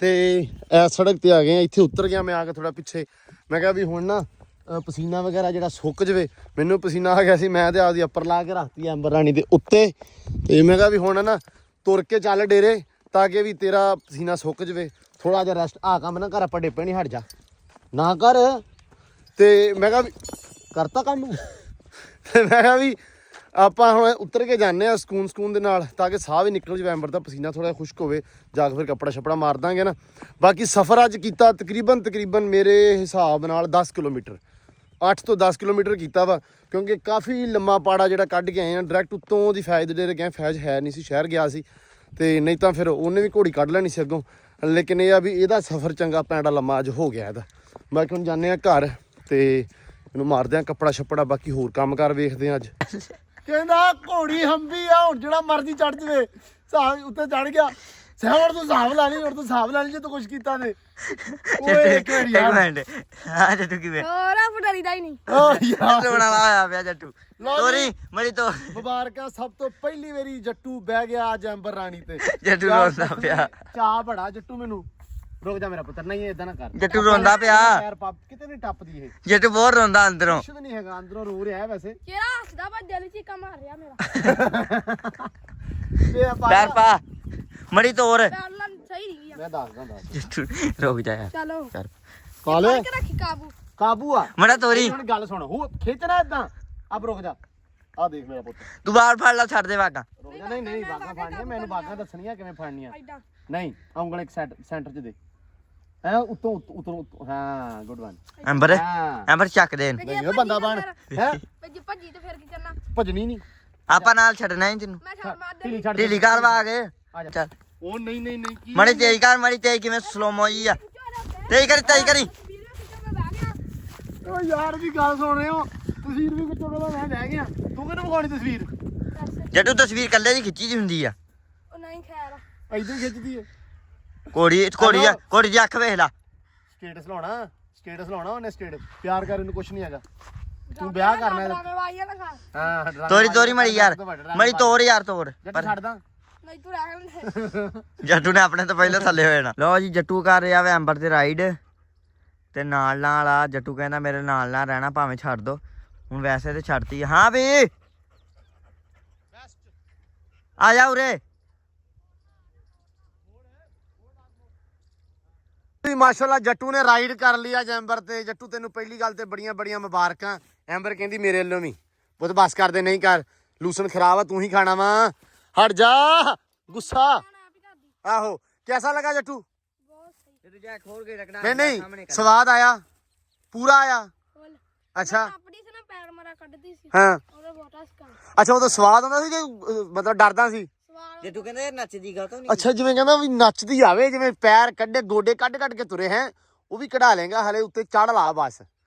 ਤੇ ਇਸ ਸੜਕ ਤੇ ਆ ਗਏ ਆ, ਇੱਥੇ ਉਤਰ ਗਿਆ ਮੈਂ ਆ ਕੇ ਥੋੜਾ ਪਿੱਛੇ। ਮੈਂ ਕਿਹਾ ਵੀ ਹੁਣ ਨਾ ਪਸੀਨਾ ਵਗੈਰਾ ਜਿਹੜਾ ਸੁੱਕ ਜਾਵੇ, ਮੈਨੂੰ ਪਸੀਨਾ ਆ ਗਿਆ ਸੀ, ਮੈਂ ਤੇ ਆਪਦੀ ਅੱਪਰ ਲਾ ਕੇ ਰੱਖਤੀ ਐਂਬਰ ਰਾਣੀ ਦੇ ਉੱਤੇ। ਤੇ ਮੈਂ ਕਿਹਾ ਵੀ ਹੁਣ ਨਾ ਤੁਰ ਕੇ ਚੱਲ ਡੇਰੇ ਤਾਂ ਕਿ ਵੀ ਤੇਰਾ ਪਸੀਨਾ ਸੁੱਕ ਜਾਵੇ, ਥੋੜਾ ਜਿਹਾ ਰੈਸਟ। ਆ ਕੰਮ ਨਾ ਕਰ, ਆਪਾਂ ਡੇਪੇ ਨਹੀਂ ਹਟ ਜਾ ਨਾ ਕਰ। ਤੇ ਮੈਂ ਕਿਹਾ ਵੀ ਕਰਤਾ ਕੰਮ। ਤੇ ਮੈਂ ਕਿਹਾ ਵੀ ਆਪਾਂ ਹੁਣ ਉਤਰ ਕੇ ਜਾਂਦੇ ਹਾਂ ਸਕੂਨ ਦੇ ਨਾਲ, ਤਾਂ ਕਿ ਸਾਹ ਵੀ ਨਿਕਲ ਜਾਵੇ, ਐਂਬਰ ਦਾ ਪਸੀਨਾ ਥੋੜਾ ਖੁਸ਼ਕ ਹੋਵੇ, ਜਾ ਕੇ ਫਿਰ ਕੱਪੜਾ ਛੱਪੜਾ ਮਾਰ ਦਾਂਗੇ ਨਾ। ਬਾਕੀ ਸਫ਼ਰ ਅੱਜ ਕੀਤਾ ਤਕਰੀਬਨ ਮੇਰੇ ਹਿਸਾਬ ਨਾਲ 10 ਕਿਲੋਮੀਟਰ, 8 ਤੋਂ 10 ਕਿਲੋਮੀਟਰ ਕੀਤਾ ਵਾ, ਕਿਉਂਕਿ ਕਾਫੀ ਲੰਮਾ ਪਾੜਾ ਜਿਹੜਾ ਕੱਢ ਕੇ ਆਏ ਆ। ਡਾਇਰੈਕਟ ਉੱਤੋਂ ਦੀ ਫੈਜ਼ ਦੇ ਡੇਰੇ ਗਏ, ਫੈਜ਼ ਹੈ ਨਹੀਂ ਸੀ, ਸ਼ਹਿਰ ਗਿਆ ਸੀ, ਤੇ ਨਹੀਂ ਤਾਂ ਫਿਰ ਉਹਨੇ ਵੀ ਘੋੜੀ ਕੱਢ ਲੈਣੀ ਸੀ ਅੱਗੋਂ। ਲੇਕਿਨ ਇਹ ਆ ਵੀ ਇਹਦਾ ਸਫ਼ਰ ਚੰਗਾ ਪੈਂਡਾ ਲੰਮਾ ਅੱਜ ਹੋ ਗਿਆ ਇਹਦਾ। ਬਾਕੀ ਹੁਣ ਜਾਂਦੇ ਹਾਂ ਘਰ, ਤੇ ਇਹਨੂੰ ਮਾਰਦੇ ਆ ਕੱਪੜਾ ਛੱਪੜਾ, ਬਾਕੀ ਹੋਰ ਕੰਮ ਕਰ ਵੇਖਦੇ ਆ ਅੱਜ। ਕਹਿੰਦਾ ਘੋੜੀ ਹੰਬੀ ਆ, ਹੁਣ ਜਿਹੜਾ ਮਰਜ਼ੀ ਚੜ ਜਵੇ, ਸਾਹ ਉੱਤੇ ਚੜ ਗਿਆ। ਸਹਿਵਰ ਤੂੰ ਹਿਸਾਬ ਲਾ ਲਈ, ਹੁਣ ਤੂੰ ਹਿਸਾਬ ਲਾ ਲਈ ਜੇ ਤੂੰ ਕੁਛ ਕੀਤਾ ਨੇ। ਓਏ ਇੱਕ ਮਿੰਟ ਯਾਰ, ਹਾਂ ਜੱਟੂ ਕਿਵੇਂ ਹੋਰ ਆਪ ਡਰੀਦਾ ਹੀ ਨਹੀਂ। ਓ ਯਾਰ ਰੋਣ ਵਾਲਾ ਹੋਇਆ ਪਿਆ ਜੱਟੂ। ਤੋਰੀ ਮੜੀ ਤੋਂ ਮੁਬਾਰਕਾਂ, ਸਭ ਤੋਂ ਪਹਿਲੀ ਵਾਰੀ ਜੱਟੂ ਬਹਿ ਗਿਆ ਅੱਜ ਐਂਬਰ ਰਾਣੀ ਤੇ। ਜੱਟੂ ਰੋਂਦਾ ਪਿਆ। ਚਾਹ ਬੜਾ ਜੱਟੂ ਮੈਨੂੰ। ਰੁਕ ਜਾ ਮੇਰਾ ਪੁੱਤਰ, ਨਹੀਂ ਇਦਾਂ ਨਾ ਕਰ। ਜੱਟੂ ਰੋਂਦਾ ਪਿਆ। ਪੈਰ ਪੱਪ ਕਿਤੇ ਨਹੀਂ ਟੱਪਦੀ ਇਹ, ਜੱਟੂ ਬਹੁਤ ਰੋਂਦਾ ਅੰਦਰੋਂ। ਕੁਛ ਵੀ ਨਹੀਂ ਹੈਗਾ, ਅੰਦਰੋਂ ਰੋ ਰਿਹਾ ਵੈਸੇ। ਕਿਹੜਾ ਹੱਸਦਾ ਪਰ ਦਿਲ 'ਚ ਚੀਕਾ ਮਾਰ ਰਿਹਾ ਮੇਰਾ। ਤੇ ਆਪਾਂ ਪੈਰ ਪਾ ਮੜੀ ਤੋਰ। ਪੈਰ ਨਾਲ ਸਹੀ ਨਹੀਂ ਆ। ਮੈਂ ਦੱਸ ਜੱਟੂ ਰੁਕ ਜਾ ਯਾਰ। ਚਲੋ ਕਰ ਪਾ ਲੈ, ਫੜ ਕੇ ਰੱਖੀ ਕਾਬੂ। ਕਾਬੂ ਆ। ਮੜਾ ਤੋਰੀ। ਹੁਣ ਗੱਲ ਸੁਣ, ਹੋ ਖਿੱਚਣਾ ਇਦਾਂ। ਅਬ ਰੁਕ ਜਾ, ਆ ਦੇਖ ਮੇਰਾ ਪੁੱਤ, ਤੂੰ ਬਾਹਰ ਫੜ ਲਾ, ਛੱਡ ਦੇ ਵਾਗਾ। ਰੁਕ ਜਾ। ਨਹੀਂ ਨਹੀਂ ਬਾਗਾਂ ਫੜਨੀਆਂ, ਮੈਨੂੰ ਬਾਗਾਂ ਦੱਸਣੀਆਂ ਕਿਵੇਂ ਫੜਨੀਆਂ। ਐਦਾਂ ਨਹੀਂ ਉਂਗਲ ਇੱਕ ਸੈਂਟਰ ਚ ਦੇ, ਐ ਉੱਤੋਂ ਉੱਤੋਂ। ਹਾਂ ਗੁੱਡ ਵਨ। ਐਂਬਰ ਹਾਂ ਐਂਬਰ ਚੱਕ ਦੇ। ਨਹੀਂ ਉਹ ਬੰਦਾ ਬਣ ਹੈ, ਭੱਜੀ ਤੇ ਫਿਰ ਕੀ ਕਰਨਾ? ਭਜਣੀ ਨਹੀਂ। ਆਪਾਂ ਨਾਲ ਛੱਡਣਾ ਹੀ ਤੈਨੂੰ। ਮੈਂ ਛੱਡ ਮਾਰ ਦੇ। ਢੀਲੀ ਛੱਡ ਢੀਲੀ ਕਰ ਵਾ ਕੇ ਆ ਜਾ। ਚੱਲ ਉਹ ਨਹੀਂ ਨਹੀਂ ਨਹੀਂ ਕੀ ਮੜੀ ਤੇਜ਼ ਕਰ, ਮੜੀ ਤੇਜ਼ ਕਿਵੇਂ ਸਲੋਮੋ ਜੀ ਆ। ਤੇਜ਼ ਕਰੀ ਤੇਜ਼ ਕਰੀ। ਓ ਯਾਰ ਵੀ ਗੱਲ ਸੁਣ ਰਹੇ ਹੋ, ਤਸਵੀਰ ਵੀ ਵਿੱਚੋਂ ਕਹਿੰਦਾ ਮੈਂ ਲੈ ਗਿਆ। ਤੂੰ ਕਿਹਨੂੰ ਵਿਖਾਉਣੀ ਤਸਵੀਰ? ਜੱਟੂ ਤਸਵੀਰ ਕੱਲੇ ਦੀ ਖਿੱਚੀ ਦੀ ਹੁੰਦੀ ਆ। ਉਹ ਨਹੀਂ ਖੈਰ ਇਦਾਂ ਹੀ ਖਿੱਚਦੀ ਹੈ। ਕੋੜੀ ਦੀ ਅੱਖ ਵੇਖ ਲਾ। ਸਟੇਟਸ ਲਾਉਣਾ ਉਹਨੇ ਸਟੇਟਸ। ਪਿਆਰ ਕਰ, ਇਹਨੂੰ ਕੁਛ ਨਹੀਂ ਹੈਗਾ। ਤੂੰ ਵਿਆਹ ਕਰਨਾ ਹੈ। ਡਰਾਮੇ ਵਾਈਆ ਨਾ ਖਾ। ਹਾਂ ਡਰਾਮਾ ਤੋਰੀ ਤੋਰੀ ਮੜੀ ਯਾਰ, ਮੜੀ ਤੋੜ ਯਾਰ ਤੋੜ। ਜੱਟ ਛੱਡਦਾ। ਨਹੀਂ ਤੂੰ ਰਹਿ ਗਏ। ਜੱਟੂ ਨੇ ਆਪਣੇ ਤੋਂ ਪਹਿਲਾਂ ਥੱਲੇ ਹੋ ਜਾਣਾ। ਲਓ ਜੀ ਜੱਟੂ ਕਰ ਰਿਹਾ ਵਾ ਐਂਬਰ ਤੇ ਰਾਈਡ ਤੇ ਨਾਲ ਨਾਲ ਆ। ਜੱਟੂ ਕਹਿੰਦਾ ਮੇਰੇ ਨਾਲ ਨਾਲ ਰਹਿਣਾ, ਭਾਵੇਂ ਛੱਡ ਦੋ। ਹੁਣ ਵੈਸੇ ਤੇ ਛੱਡਤੀ ਆ। ਹਾਂ ਵੀ ਆ ਜਾ ਉਰੇ। ਮਾਸ਼ਾਅੱਲਾ ਜੱਟੂ ਨੇ ਰਾਈਡ ਕਰ ਲਿਆ ਐਂਬਰ ਤੇ। ਜੱਟੂ ਤੈਨੂੰ ਪਹਿਲੀ ਗੱਲ ਤੇ ਬੜੀਆਂ ਬੜੀਆਂ ਮੁਬਾਰਕਾਂ। ਐਂਬਰ ਕਹਿੰਦੀ ਮੇਰੇ ਵੱਲੋਂ ਵੀ ਬਹੁਤ ਬਸ ਕਰਦੇ, ਨਹੀਂ ਕਰ ਲੂਸਨ ਖਰਾਬ ਆ, ਤੂੰ ਹੀ ਖਾਣਾ ਵਾ, ਹਟ ਜਾ ਗੁੱਸਾ। ਆਹੋ ਕੈਸਾ ਲਗਾ ਜੱਟੂ? ਨਹੀਂ ਨਹੀਂ ਸਵਾਦ ਆਇਆ, ਪੂਰਾ ਆਇਆ। ਅੱਛਾ ਆਪਣੀ ਸੀ ਨਾ ਪੈਰ ਮਾਰਾ ਕੱਢਦੀ ਸੀ। ਹਾਂ ਉਹਦੇ ਬੋਟਾ ਸਕਾ ਅੱਛਾ, ਉਦੋਂ ਸਵਾਦ ਆਉਂਦਾ ਸੀ ਕਿ ਮਤਲਬ ਡਰਦਾ ਸੀ? ਸਵਾਲ ਜੱਟੂ ਕਹਿੰਦਾ ਨੱਚਦੀ ਗਾ ਤੂੰ। ਅੱਛਾ ਜਿਵੇਂ ਕਹਿੰਦਾ ਵੀ ਨੱਚਦੀ ਆਵੇ, ਜਿਵੇਂ ਪੈਰ ਕੱਢੇ ਗੋਡੇ ਕੱਢ ਕੱਢ ਕੇ ਤੁਰੇ ਹੈ, ਉਹ ਵੀ ਕਢਾ ਲੇਗਾ, ਹਲੇ ਉੱਤੇ ਚੜ ਲਾ ਬਸ।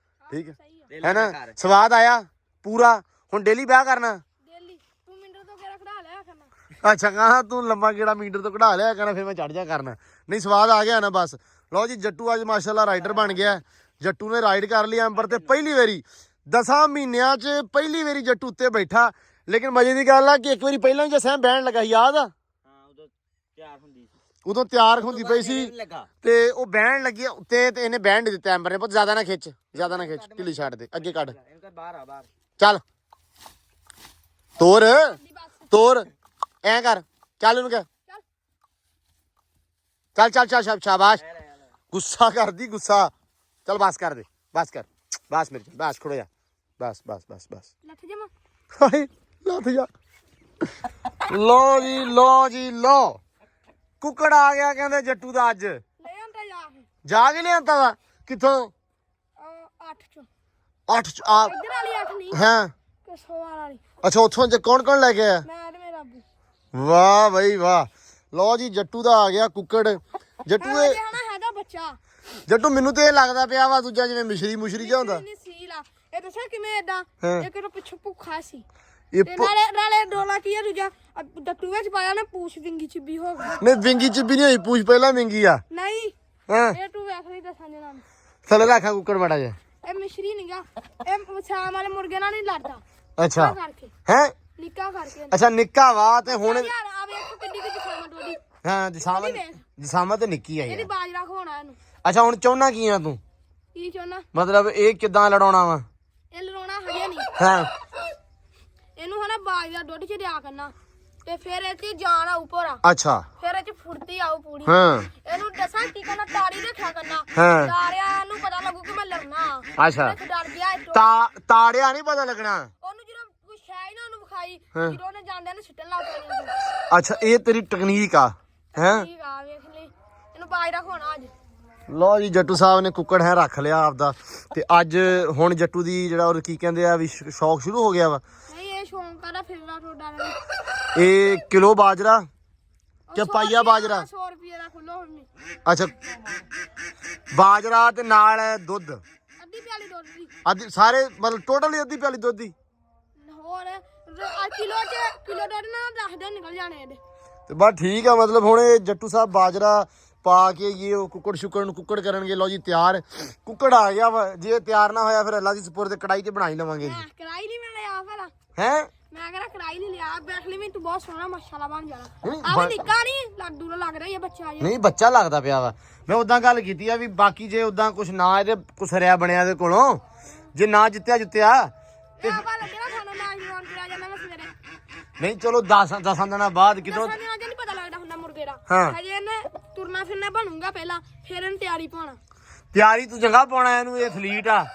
ਠੀਕ ਸਹੀ ਹੈ ਨਾ? ਸਵਾਦ ਆਇਆ ਪੂਰਾ। ਹੁਣ ਡੇਲੀ ਵਿਆਹ ਕਰਨਾ? ਡੇਲੀ ਤੂੰ ਮਿੰਟਰ ਤੋਂ ਕਿਹੜਾ ਖੜਾ ਲਿਆ ਕਰਨਾ। ਅੱਛਾ ਕਹਾਂ ਤੂੰ ਲੰਮਾ ਕਿਹੜਾ ਮੀਟਰ ਤੋਂ ਕਢਾ ਲਿਆ ਕਰਨਾ, ਫਿਰ ਮੈਂ ਚੜ ਜਾ ਕਰਨਾ। ਨਹੀਂ ਸਵਾਦ ਆ ਗਿਆ ਨਾ ਬਸ। ਲਓ ਜੀ ਜੱਟੂ ਅੱਜ ਮਾਸ਼ਾਅੱਲਾ ਰਾਈਡਰ ਬਣ ਗਿਆ। ਜੱਟੂ ਨੇ ਰਾਈਡ ਕਰ ਲਈ ਐਂਬਰ ਤੇ ਪਹਿਲੀ ਵਾਰੀ 10 ਮਹੀਨਿਆਂ 'ਚ ਪਹਿਲੀ ਵਾਰੀ ਜੱਟੂ ਉੱਤੇ ਬੈਠਾ। ਲੇਕਿਨ ਮਜ਼ੇ ਦੀ ਗੱਲ ਆ ਕਿ ਇੱਕ ਵਾਰੀ ਪਹਿਲਾਂ ਵੀ ਜਸੈਂ ਬਹਿਣ ਲੱਗਾ ਸੀ, ਯਾਦ ਆ? ਹਾਂ ਉਦੋਂ ਤਿਆਰ ਹੁੰਦੀ ਸੀ। ਉਦੋਂ ਤਿਆਰ ਹੁੰਦੀ ਪਈ ਸੀ ਤੇ ਉਹ ਬਹਿਣ ਲੱਗੀ ਉੱਤੇ ਤੇ ਇਹਨੇ ਬਹਿਣ ਨਹੀਂ ਦਿੱਤਾ ਐਂਬਰ ਨੇ। ਬਹੁਤ ਜ਼ਿਆਦਾ ਨਾ ਖਿੱਚ, ਜ਼ਿਆਦਾ ਨਾ ਖਿੱਚ, ਢਿੱਲੀ ਛੱਡ ਦੇ, ਅੱਗੇ ਕੱਢ। ਬਾਹਰ ਆ ਬਾਹਰ। ਚੱਲ ਤੋਰ ਤੋਰ, ਐਂ ਕਰ, ਚੱਲ ਉਹਨੂੰ ਕਹਿ ਚੱਲ ਚੱਲ ਚੱਲ, ਸ਼ਾਬਾਸ਼। ਗੁੱਸਾ ਕਰਦੀ ਗੁੱਸਾ। ਚੱਲ ਬਸ ਕਰ ਦੇ, ਬਸ ਕਰ, ਬਸ ਮੇਰੇ ਬਸ ਖੜੋ ਜਾ, ਬਸ ਬਸ ਬਸ ਬਸ। ਲੱਥ ਜਾ ਮੈਂ। ਹਾਏ ਲੱਥ ਜਾ। ਲੋ ਜੀ ਲੋ ਜੀ ਲੋ, ਕੁੱਕੜ ਆ ਗਿਆ ਕਹਿੰਦੇ ਜੱਟੂ ਦਾ ਅੱਜ। ਲੈ ਆਂਦਾ ਜਾ ਕੇ ਜਾ ਕੇ ਲਿਆਂਦਾ ਵਾ ਕਿੱਥੋਂ? 8 ਚੋਂ। 8 ਚ ਆ। ਇੱਧਰ ਵਾਲੀ 8 ਨਹੀਂ ਹਾਂ ਕਿ 100 ਵਾਲੀ। ਅੱਛਾ ਉੱਥੋਂ ਜੇ ਕੌਣ ਕੌਣ ਲੈ ਕੇ ਆਇਆ? ਮੈਂ ਤੇ ਮੇਰਾ ਅੱਬੂ। ਵਾਹ ਬਈ ਵਾਹ। ਲੋ ਜੀ ਜੱਟੂ ਦਾ ਆ ਗਿਆ ਕੁੱਕੜ। ਜੱਟੂ ਇਹ ਇਹ ਹਨਾ ਹੈਗਾ ਬੱਚਾ। ਜੱਟੂ ਮੈਨੂੰ ਤੇ ਇਹ ਲੱਗਦਾ ਪਿਆ ਵਾ ਦੂਜਾ ਜਿਵੇਂ ਮਿਸ਼ਰੀ ਮੁਸ਼ਰੀ ਜਿਹਾ ਹੁੰਦਾ। ਨਹੀਂ ਸੀਲ ਆ। ਇਹ ਦੱਸਿਆ ਕਿਵੇਂ ਏਦਾਂ? ਹਾਂ। ਇਹ ਕਿਹੜਾ ਪਿੱਛੋਂ ਭੁੱਖਾ ਸੀ ਇਹ ਤੇ ਨਾਲੇ ਡੋਲਾ ਕੀ ਆ ਦੂਜਾ ਡੱਟੂ ਵਿੱਚ ਪਾਇਆ ਨਾ, ਪੂਛ ਵਿੰਗੀ ਚਿੱਬੀ ਹੋ ਗਈ। ਨਹੀਂ ਵਿੰਗੀ ਚਿੱਬੀ ਨਹੀਂ ਹੋਈ, ਪੂਛ ਪਹਿਲਾਂ ਵਿੰਗੀ ਆ। ਨਹੀਂ ਹਾਂ ਇਹ ਤੂੰ ਵੇਖ ਲਈ ਦੱਸਾਂ ਜਨਾਬ। ਥੱਲੇ ਰੱਖਾ ਕੁੱਕੜ ਮਾੜਾ ਜਿਹਾ। ਇਹ ਮਿਸ਼ਰੀ ਨਹੀਂਗਾ, ਇਹ ਸ਼ਾਮ ਵਾਲੇ ਮੁਰਗੇ ਨਾਲ ਨਹੀਂ ਲੜਦਾ। ਅੱਛਾ ਨਿੱਕਾ ਕਰਕੇ ਹੈ, ਨਿੱਕਾ ਕਰਕੇ। ਅੱਛਾ ਨਿੱਕਾ ਵਾ ਤੇ ਹੁਣ ਯਾਰ ਆ ਵੇਖ ਕਿੰਨੀ ਕਿ ਜਖਾਮਾ ਡੋਡੀ। ਹਾਂ ਜਸਾਮਾ ਤੇ ਨਿੱਕੀ ਆ ਇਹਦੀ ਯਾਰ। ਬਾਜਰਾ ਖਵਾਉਣਾ ਇਹਨੂੰ। ਅੱਛਾ ਹੁਣ ਚਾਹੁੰਨਾ ਕੀ ਆ ਤੂੰ? ਕੀ ਚਾਹੁੰਦਾ? ਮਤਲਬ ਇਹ ਕਿੱਦਾਂ ਲੜਾਉਣਾ ਵਾ? ਇਹ ਲੜਾਉਣਾ ਹਜੇ ਨਹੀਂ। ਹਾਂ ਇਹਨੂੰ ਹਨਾ ਬਾਜਰਾ ਦੁੱਧ ਚ ਦਿਆ ਕਰਨਾ ਤੇ ਫਿਰ ਇਹ ਤੇ ਜਾਨ ਆਊ ਭੋਰਾ। ਅੱਛਾ ਫਿਰ ਇਹ ਚ ਫੁਰਤੀ ਆਊ ਪੂਰੀ। ਹਾਂ ਇਹਨੂੰ ਦੱਸਾਂ ਕੀ ਕਰਨਾ, ਤਾੜੀ ਰੱਖਿਆ ਕਰਨਾ। ਹਾਂ। ਤਾਰਿਆਂ ਨੂੰ ਪਤਾ ਲੱਗੂ ਕਿ ਮੈਂ ਲੜਨਾ। ਅੱਛਾ ਇਹ ਡਰ ਗਿਆ ਇਹ ਤੋਂ। ਤਾੜਿਆ ਨਹੀਂ ਪਤਾ ਲੱਗਣਾ। ਉਹਨੂੰ ਜਦੋਂ ਕੋਈ ਸ਼ੈ ਹੀ ਨਾ ਉਹਨੂੰ ਵਿਖਾਈ, ਹਾਂ। ਜਦੋਂ ਉਹਨੇ ਜਾਂਦੇ ਨੇ ਸਿੱਟਣ ਲੱਗ ਪੈਣੀ। ਅੱਛਾ ਇਹ ਤੇਰੀ ਟੈਕਨੀਕ ਆ ਹੈ? ਠੀਕ ਆ ਵੇਖ ਲਈ। ਇਹਨੂੰ ਬਾਜਰਾ ਖਵਾਉਣਾ ਅੱਜ। ਲਓ ਜੀ ਜੱਟੂ ਸਾਹਿਬ ਨੇ ਕੁੱਕੜ ਹੈ ਰੱਖ ਲਿਆ ਆਪਦਾ ਤੇ ਅੱਜ ਹੁਣ ਜੱਟੂ ਦੀ ਜਿਹੜਾ ਉਹ ਕੀ ਕਹਿੰਦੇ ਆ ਵੀ ਸ਼ੌਕ ਸ਼ੁਰੂ ਹੋ ਗਿਆ ਵਾ। ਨਹੀਂ ਇਹ ਸ਼ੌਂਕ ਆਦਾ ਫਿਰਨਾ ਟੋਡਾ। ਇਹ ਕਿਲੋ ਬਾਜਰਾ ਕਿ ਪਾਈਆ ਬਾਜਰਾ? 100 ਰੁਪਏ ਦਾ ਕਿਲੋ ਹੁਣ। ਅੱਛਾ ਬਾਜਰਾ ਤੇ ਨਾਲ ਦੁੱਧ। ਅੱਧੀ ਪਿਆਲੀ ਦੁੱਧ ਦੀ ਅੱਧੀ ਸਾਰੇ ਮਤਲਬ ਟੋਟਲੀ ਅੱਧੀ ਪਿਆਲੀ ਦੁੱਧ ਦੀ। ਹੋਰ ਕਿਲੋ ਦੁੱਧ ਨਾਲ 10 ਦਿਨ ਨਿਕਲ ਜਾਣੇ ਇਹਦੇ। ਤੇ ਬਸ ਠੀਕ ਆ, ਮਤਲਬ ਹੁਣ ਇਹ ਜੱਟੂ ਸਾਹਿਬ ਬਾਜਰਾ ਪਾ ਕੇ ਇਹ ਉਹ ਕੁੱਕੜ ਸ਼ੁੱਕੜ ਨੂੰ ਕੁੱਕੜ ਕਰਨਗੇ। ਲਓ ਜੀ ਤਿਆਰ ਕੁੱਕੜ ਆ ਗਿਆ ਵਾ। ਜੇ ਤਿਆਰ ਨਾ ਹੋਇਆ ਫਿਰ ਅੱਲਾ ਦੀ ਸਪੁਰਦ ਕੜਾਈ 'ਚ ਬਣਾ ਹੀ ਲਵਾਂਗੇ ਜੀ। ਕੜਾਈ ਨਹੀਂ ਮੈਂ ਲਿਆ ਫਿਰ ਹੈ ਮੈਂ ਕਹਿੰਦਾ ਕੜਾਈ ਨਹੀਂ ਲਿਆ ਬੈਠਲੀ ਵੀ ਤੂੰ ਬਹੁਤ ਸੋਹਣਾ ਮਾਸ਼ਾਅੱਲਾ ਬਣ ਜਾਣਾ। ਨਹੀਂ, ਆ ਵੀ ਨਿੱਕਾ ਨਹੀਂ ਲੱਡੂ ਦਾ ਲੱਗ ਰਿਹਾ ਇਹ ਬੱਚਾ ਜੀ। ਨਹੀਂ ਬੱਚਾ ਲੱਗਦਾ ਪਿਆ ਵਾ। ਮੈਂ ਉਦਾਂ ਗੱਲ ਕੀਤੀ ਆ ਵੀ ਬਾਕੀ ਜੇ ਉਦਾਂ ਕੁਛ ਨਾ ਇਹਦੇ ਕੁਸਰਿਆ ਬਣਿਆ ਇਹਦੇ ਕੋਲੋਂ, ਜੇ ਨਾ ਜਿੱਤਿਆ ਤੇ ਆਪਾਂ ਲੱਗਿਆ ਸਾਨੂੰ ਨਾ ਜਵਾਨ ਪਿਆ ਜਾਂਦਾ ਮੈਂ ਸਵੇਰੇ। ਨਹੀਂ ਚਲੋ 10 ਦਿਨਾਂ ਬਾਅਦ ਕਿਦੋਂ ਸਾਨੂੰ ਅੱਜ ਨਹੀਂ ਪਤਾ ਲੱਗਦਾ ਹੁੰਦਾ ਮੁਰਗੇ ਦਾ। ਹਾਂ। ਹਜੇ ਇਹਨੇ ਤੁਰਨਾ ਫਿਰਨਾ ਬਣੂਗਾ ਪਹਿਲਾਂ ਫਿਰ ਇਹਨੂੰ ਤਿਆਰੀ ਪਾਉਣਾ। ਤਿਆਰੀ ਤੂੰ ਚੰਗਾ ਪਾਉਣਾ ਇਹਨੂੰ। ਇਹ ਐਥਲੀਟ ਆ,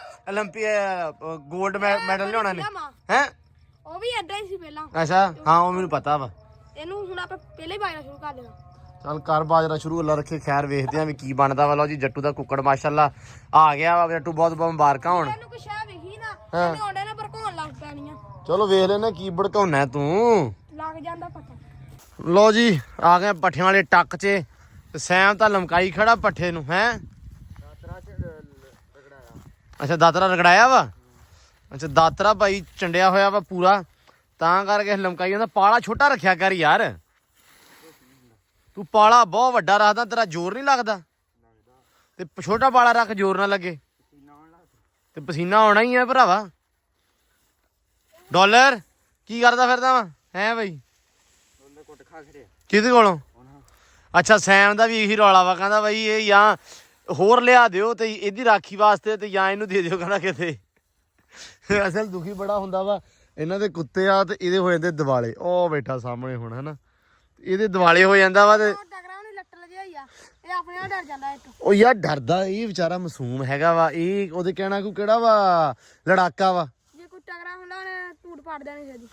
골ਡ ਮੈਡਲ ਲਿਆਉਣਾ ਨੇ ਹੈ। ਉਹ ਵੀ ਏਦਾਂ ਹੀ ਸੀ ਪਹਿਲਾਂ। ਅੱਛਾ ਹਾਂ ਉਹ ਮੈਨੂੰ ਪਤਾ ਵਾ। ਇਹਨੂੰ ਹੁਣ ਆਪਾਂ ਪਹਿਲੇ ਹੀ ਬਾਜਣਾ ਸ਼ੁਰੂ ਕਰ ਦੇਣਾ। ਚੱਲ ਕਰ ਬਾਜਰਾ ਸ਼ੁਰੂ, ਅੱਲਾ ਰੱਖੇ ਖੈਰ। ਵੇਖਦੇ ਆ ਵੀ ਕੀ ਬਣਦਾ ਵਾ। ਲਓ ਜੀ ਜੱਟੂ ਦਾ ਕੁੱਕੜ ਮਾਸ਼ਾਅੱਲਾ ਆ ਗਿਆ ਵਾ। ਜੱਟੂ ਬਹੁਤ ਬਹੁਤ ਮੁਬਾਰਕਾਂ ਹੋਣ। ਇਹਨੂੰ ਕੁਛ ਹੈ ਵੇਖੀ ਨਾ ਇਹਨੇ ਆਉਂਦੇ ਨੇ ਪਰ ਘੋਣ ਲੱਗ ਪੈਣੀਆਂ। ਚਲੋ ਵੇਖ ਲੈਣਾ ਕੀ ਭੜਕਾਉਣਾ ਤੂੰ। ਲੱਗ ਜਾਂਦਾ ਪੱਠਾ। ਲਓ ਜੀ ਆ ਗਏ ਪੱਠਿਆਂ ਵਾਲੇ ਟੱਕ 'ਚ ਤੇ ਸੈਮ ਤਾਂ ਲਮਕਾਈ ਖੜਾ ਪੱਠੇ ਨੂੰ ਹੈ। ਅੱਛਾ ਦਾਤਰਾ ਰਗੜਾਇਆ ਵਾ। ਅੱਛਾ ਦਾਤਰਾ ਭਾਈ ਚੰਡਿਆ ਹੋਇਆ ਵਾ ਪੂਰਾ, ਤਾਂ ਕਰਕੇ ਲਮਕਾਈ ਜਾਂਦਾ। ਪਾਲਾ ਛੋਟਾ ਰੱਖਿਆ ਕਰ ਯਾਰ, ਤੂੰ ਪਾਲਾ ਬਹੁਤ ਵੱਡਾ ਰੱਖਦਾ, ਤੇਰਾ ਜ਼ੋਰ ਨਹੀਂ ਲੱਗਦਾ। ਤੇ ਛੋਟਾ ਪਾਲਾ ਰੱਖ, ਜ਼ੋਰ ਨਾ ਲੱਗੇ। ਤੇ ਪਸੀਨਾ ਆਉਣਾ ਹੀ ਆ ਭਰਾਵਾ। ਡਾਲਰ ਕੀ ਕਰਦਾ ਫਿਰਦਾ ਵਾ ਹੈ ਬਈ? ਕਿਹਦੇ ਕੋਲੋਂ? ਅੱਛਾ ਸੈਮ ਦਾ ਵੀ ਇਹੀ ਰੌਲਾ ਵਾ, ਕਹਿੰਦਾ ਬਈ ਇਹ ਜਾਂ ਹੋਰ ਲਿਆ ਦਿਓ ਤੇ ਇਹਦੀ ਰਾਖੀ ਵਾਸਤੇ, ਤੇ ਜਾਂ ਇਹਨੂੰ ਦੇ ਦਿਓ ਕਹਿੰਦਾ ਕਿਤੇ। ਅਸਲ ਦੁਖੀ ਬੜਾ ਹੁੰਦਾ ਵਾ। ਇਹਨਾਂ ਦੇ ਕੁੱਤੇ ਆ ਤੇ ਇਹਦੇ ਹੋ ਜਾਂਦੇ ਦਿਵਾਲੇ। ਉਹ ਬੈਠਾ ਸਾਹਮਣੇ ਹੁਣ ਹਨਾ, ਇਹਦੇ ਦਿਵਾਲੇ ਹੋ ਜਾਂਦਾ ਵਾ। ਤੇ ਟਕਰਾ ਉਹਨੂੰ ਲੱਟ ਲਗਿਆ ਹੀ ਆ, ਇਹ ਆਪਣੇ ਨਾਲ ਡਰ ਜਾਂਦਾ ਇਹ ਤੋਂ। ਉਹ ਯਾਰ ਡਰਦਾ, ਇਹ ਵਿਚਾਰਾ ਮਾਸੂਮ ਹੈਗਾ ਵਾ। ਇਹ ਉਹਦੇ ਕਹਿਣਾ ਕੋਈ ਕਿਹੜਾ ਵਾ ਲੜਾਕਾ ਵਾ। ਜੇ ਕੋਈ ਟਕਰਾ ਹੁੰਦਾ ਉਹਨੇ ਟੂਟ ਪਾੜ ਦੇਣੀ ਸੀ।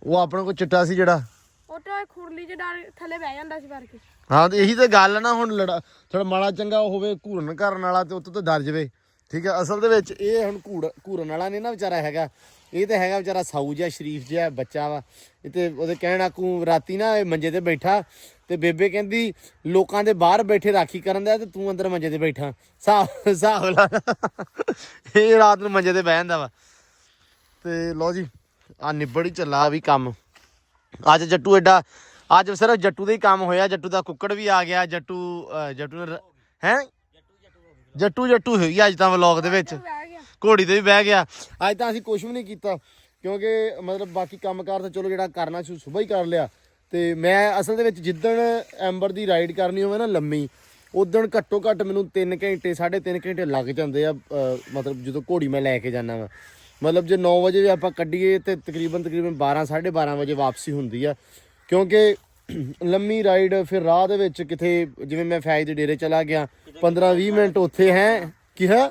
ਉਹ ਆਪਣਾ ਕੋਈ ਚਿੱਟਾ ਸੀ ਜਿਹੜਾ, ਉਹ ਤਾਂ ਖੁਰਲੀ 'ਚ ਡਰ ਥੱਲੇ ਬਹਿ ਜਾਂਦਾ ਸੀ ਕਰਕੇ। ਹਾਂ ਤੇ ਇਹੀ ਤਾਂ ਗੱਲ ਆ ਨਾ। ਹੁਣ ਥੋੜਾ ਮਾੜਾ ਚੰਗਾ ਹੋਵੇ ਘੂਰਨ ਕਰਨ ਵਾਲਾ ਤੇ ਉੱਤੋਂ ਤਾਂ ਡਰ ਜਵੇ। ਠੀਕ ਹੈ ਅਸਲ ਦੇ ਵਿੱਚ ਇਹ ਹੁਣ ਘੂਰਨ ਵਾਲਾ ਨਹੀਂ ਨਾ ਵਿਚਾਰਾ ਹੈਗਾ। ਇਹ ਤਾਂ ਹੈਗਾ ਵਿਚਾਰਾ ਸਾਊ ਜਿਹਾ ਸ਼ਰੀਫ ਜਿਹਾ ਬੱਚਾ ਵਾ। ਇਹ ਤੇ ਉਹਦੇ ਕਹਿਣਾ ਕੂ ਰਾਤੀ ਨਾ ਇਹ ਮੰਜੇ ਤੇ ਬੈਠਾ ਤੇ ਬੇਬੇ ਕਹਿੰਦੀ ਲੋਕਾਂ ਦੇ ਬਾਹਰ ਬੈਠੇ ਰਾਖੀ ਕਰਨ ਦਾ ਤੇ ਤੂੰ ਅੰਦਰ ਮੰਜੇ ਤੇ ਬੈਠਾ। ਹਿਸਾਬ ਲਾ। ਇਹ ਰਾਤ ਨੂੰ ਮੰਜੇ ਤੇ ਬਹਿ ਜਾਂਦਾ ਵਾ। ਤੇ ਲਓ ਜੀ ਆ ਨਿਬੜ ਹੀ ਚੱਲਾ ਵੀ ਕੰਮ। ਅੱਜ ਜੱਟੂ ਐਡਾ, ਅੱਜ ਸਿਰਫ ਜੱਟੂ ਦਾ ਹੀ ਕੰਮ ਹੋਇਆ। ਜੱਟੂ ਦਾ ਕੁੱਕੜ ਵੀ ਆ ਗਿਆ। ਜੱਟੂ ਹੈ ਜੱਟੂ ਹੋਈ ਅੱਜ ਤਾਂ ਵਲੌਗ ਦੇ ਵਿੱਚ। ਬਹਿ ਗਿਆ ਘੋੜੀ ਤੇ ਵੀ ਬਹਿ ਗਿਆ। ਅੱਜ ਤਾਂ ਅਸੀਂ ਕੁਝ ਵੀ ਨਹੀਂ ਕੀਤਾ ਕਿਉਂਕਿ ਮਤਲਬ ਬਾਕੀ ਕੰਮਕਾਰ ਤਾਂ ਚਲੋ ਜਿਹੜਾ ਕਰਨਾ ਸੀ ਸੁਬਾਹ ਹੀ ਕਰ ਲਿਆ। ਤੇ ਮੈਂ ਅਸਲ ਦੇ ਵਿੱਚ ਜਿੱਦਣ ਐਂਬਰ ਦੀ ਰਾਈਡ ਕਰਨੀ ਹੋਵੇ ਨਾ ਲੰਮੀ, ਉਦਣ ਘੱਟੋ ਘੱਟ ਮੈਨੂੰ 3 ਘੰਟੇ 3.5 ਘੰਟੇ ਲੱਗ ਜਾਂਦੇ ਆ। ਮਤਲਬ ਜਦੋਂ ਘੋੜੀ ਮੈਂ ਲੈ ਕੇ ਜਾਂਦਾ ਵਾ, ਮਤਲਬ ਜੇ 9 ਵਜੇ ਵੀ ਆਪਾਂ ਕੱਢੀਏ ਤੇ ਤਕਰੀਬਨ 12 12:30 ਵਜੇ ਵਾਪਸੀ ਹੁੰਦੀ ਆ। ਕਿਉਂਕਿ ਲੰਮੀ ਰਾਈਡ ਫਿਰ ਰਾਹ ਦੇ ਵਿੱਚ ਕਿਤੇ ਜਿਵੇਂ ਮੈਂ ਫੈਜ ਦੇ ਡੇਰੇ ਚਲਾ ਗਿਆ 15-20 ਮਿੰਟ ਉੱਥੇ ਹੈ ਕੀ ਹੈ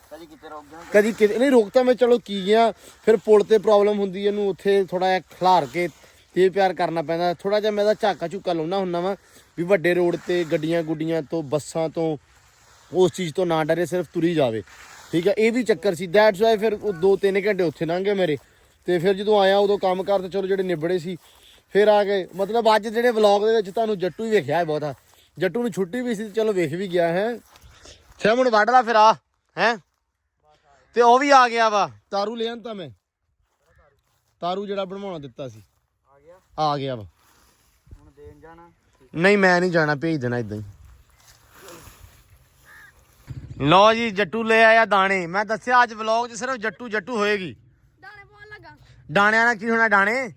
ਕਦੀ ਕਿਤੇ ਨਹੀਂ ਰੋਕਤਾ ਮੈਂ। ਚਲੋ ਕੀ ਗਿਆ ਫਿਰ ਪੁਲ ਤੇ ਪ੍ਰੋਬਲਮ ਹੁੰਦੀ ਇਹਨੂੰ ਉੱਥੇ ਥੋੜਾ ਜਿਹਾ ਖਿਲਾਰ ਕੇ ਤੇ ਪਿਆਰ ਕਰਨਾ ਪੈਂਦਾ। ਥੋੜਾ ਜਿਹਾ ਮੈਂ ਤਾਂ ਝਾਕਾ ਝੁੱਕਾ ਲਾਉਣਾ ਹੁੰਦਾ ਵਾ ਵੀ ਵੱਡੇ ਰੋਡ ਤੇ ਗੱਡੀਆਂ ਗੁੱਡੀਆਂ ਤੋਂ ਬੱਸਾਂ ਤੋਂ ਉਸ ਚੀਜ਼ ਤੋਂ ਨਾ ਡਰੇ, ਸਿਰਫ ਤੁਰੀ ਜਾਵੇ। ਠੀਕ ਹੈ ਇਹ ਵੀ ਚੱਕਰ ਸੀ। ਦੈਟਸ ਵਾਈ ਫਿਰ ਉਹ 2-3 ਘੰਟੇ ਉੱਥੇ ਲੰਘ ਗਏ ਮੇਰੇ। ਤੇ ਫਿਰ ਜਦੋਂ ਆਇਆ ਉਦੋਂ ਕੰਮ ਕਾਰ ਤੇ ਚਲੋ ਜਿਹੜੇ ਨਿਬੜੇ ਸੀ ਫਿਰ ਆ ਗਏ। ਮਤਲਬ ਅੱਜ ਜਿਹੜੇ ਵਲੌਗ ਦੇ ਵਿੱਚ ਤੁਹਾਨੂੰ ਜੱਟੂ ਹੀ ਵੇਖਿਆ ਹੈ ਬਹੁਤਾ। ਜੱਟੂ ਨੂੰ ਛੁੱਟੀ ਵੀ ਸੀ ਚਲੋ ਵੇਖ ਵੀ ਗਿਆ ਹੈ। ਹੁਣ ਵੱਢ ਲਾ ਫਿਰ ਆ ਹੈ। ਤੇ ਉਹ ਵੀ ਆ ਗਿਆ ਵਾ ਤਾਰੂ ਲੈ ਆਂਦਾ ਮੈਂ। ਤਾਰੂ ਜਿਹੜਾ ਬਣਵਾਉਣਾ ਦਿੱਤਾ ਸੀ ਆ ਗਿਆ ਵਾ। ਹੁਣ ਦੇਣ ਜਾਣਾ? ਨਹੀਂ ਮੈਂ ਨਹੀਂ ਜਾਣਾ, ਭੇਜ ਦੇਣਾ ਇਦਾਂ ਹੀ। ਲਓ ਜੀ ਜੱਟੂ ਲੈ ਆਇਆ ਦਾਣੇ। ਮੈਂ ਦੱਸਿਆ ਅੱਜ ਵਲੌਗ 'ਚ ਸਿਰਫ ਜੱਟੂ ਹੋਏਗੀ। ਦਾਣੇ ਪਾਉਣ ਲੱਗਾ। ਦਾਣਿਆਂ ਨਾਲ ਕੀ ਹੋਣਾ? ਦਾਣੇ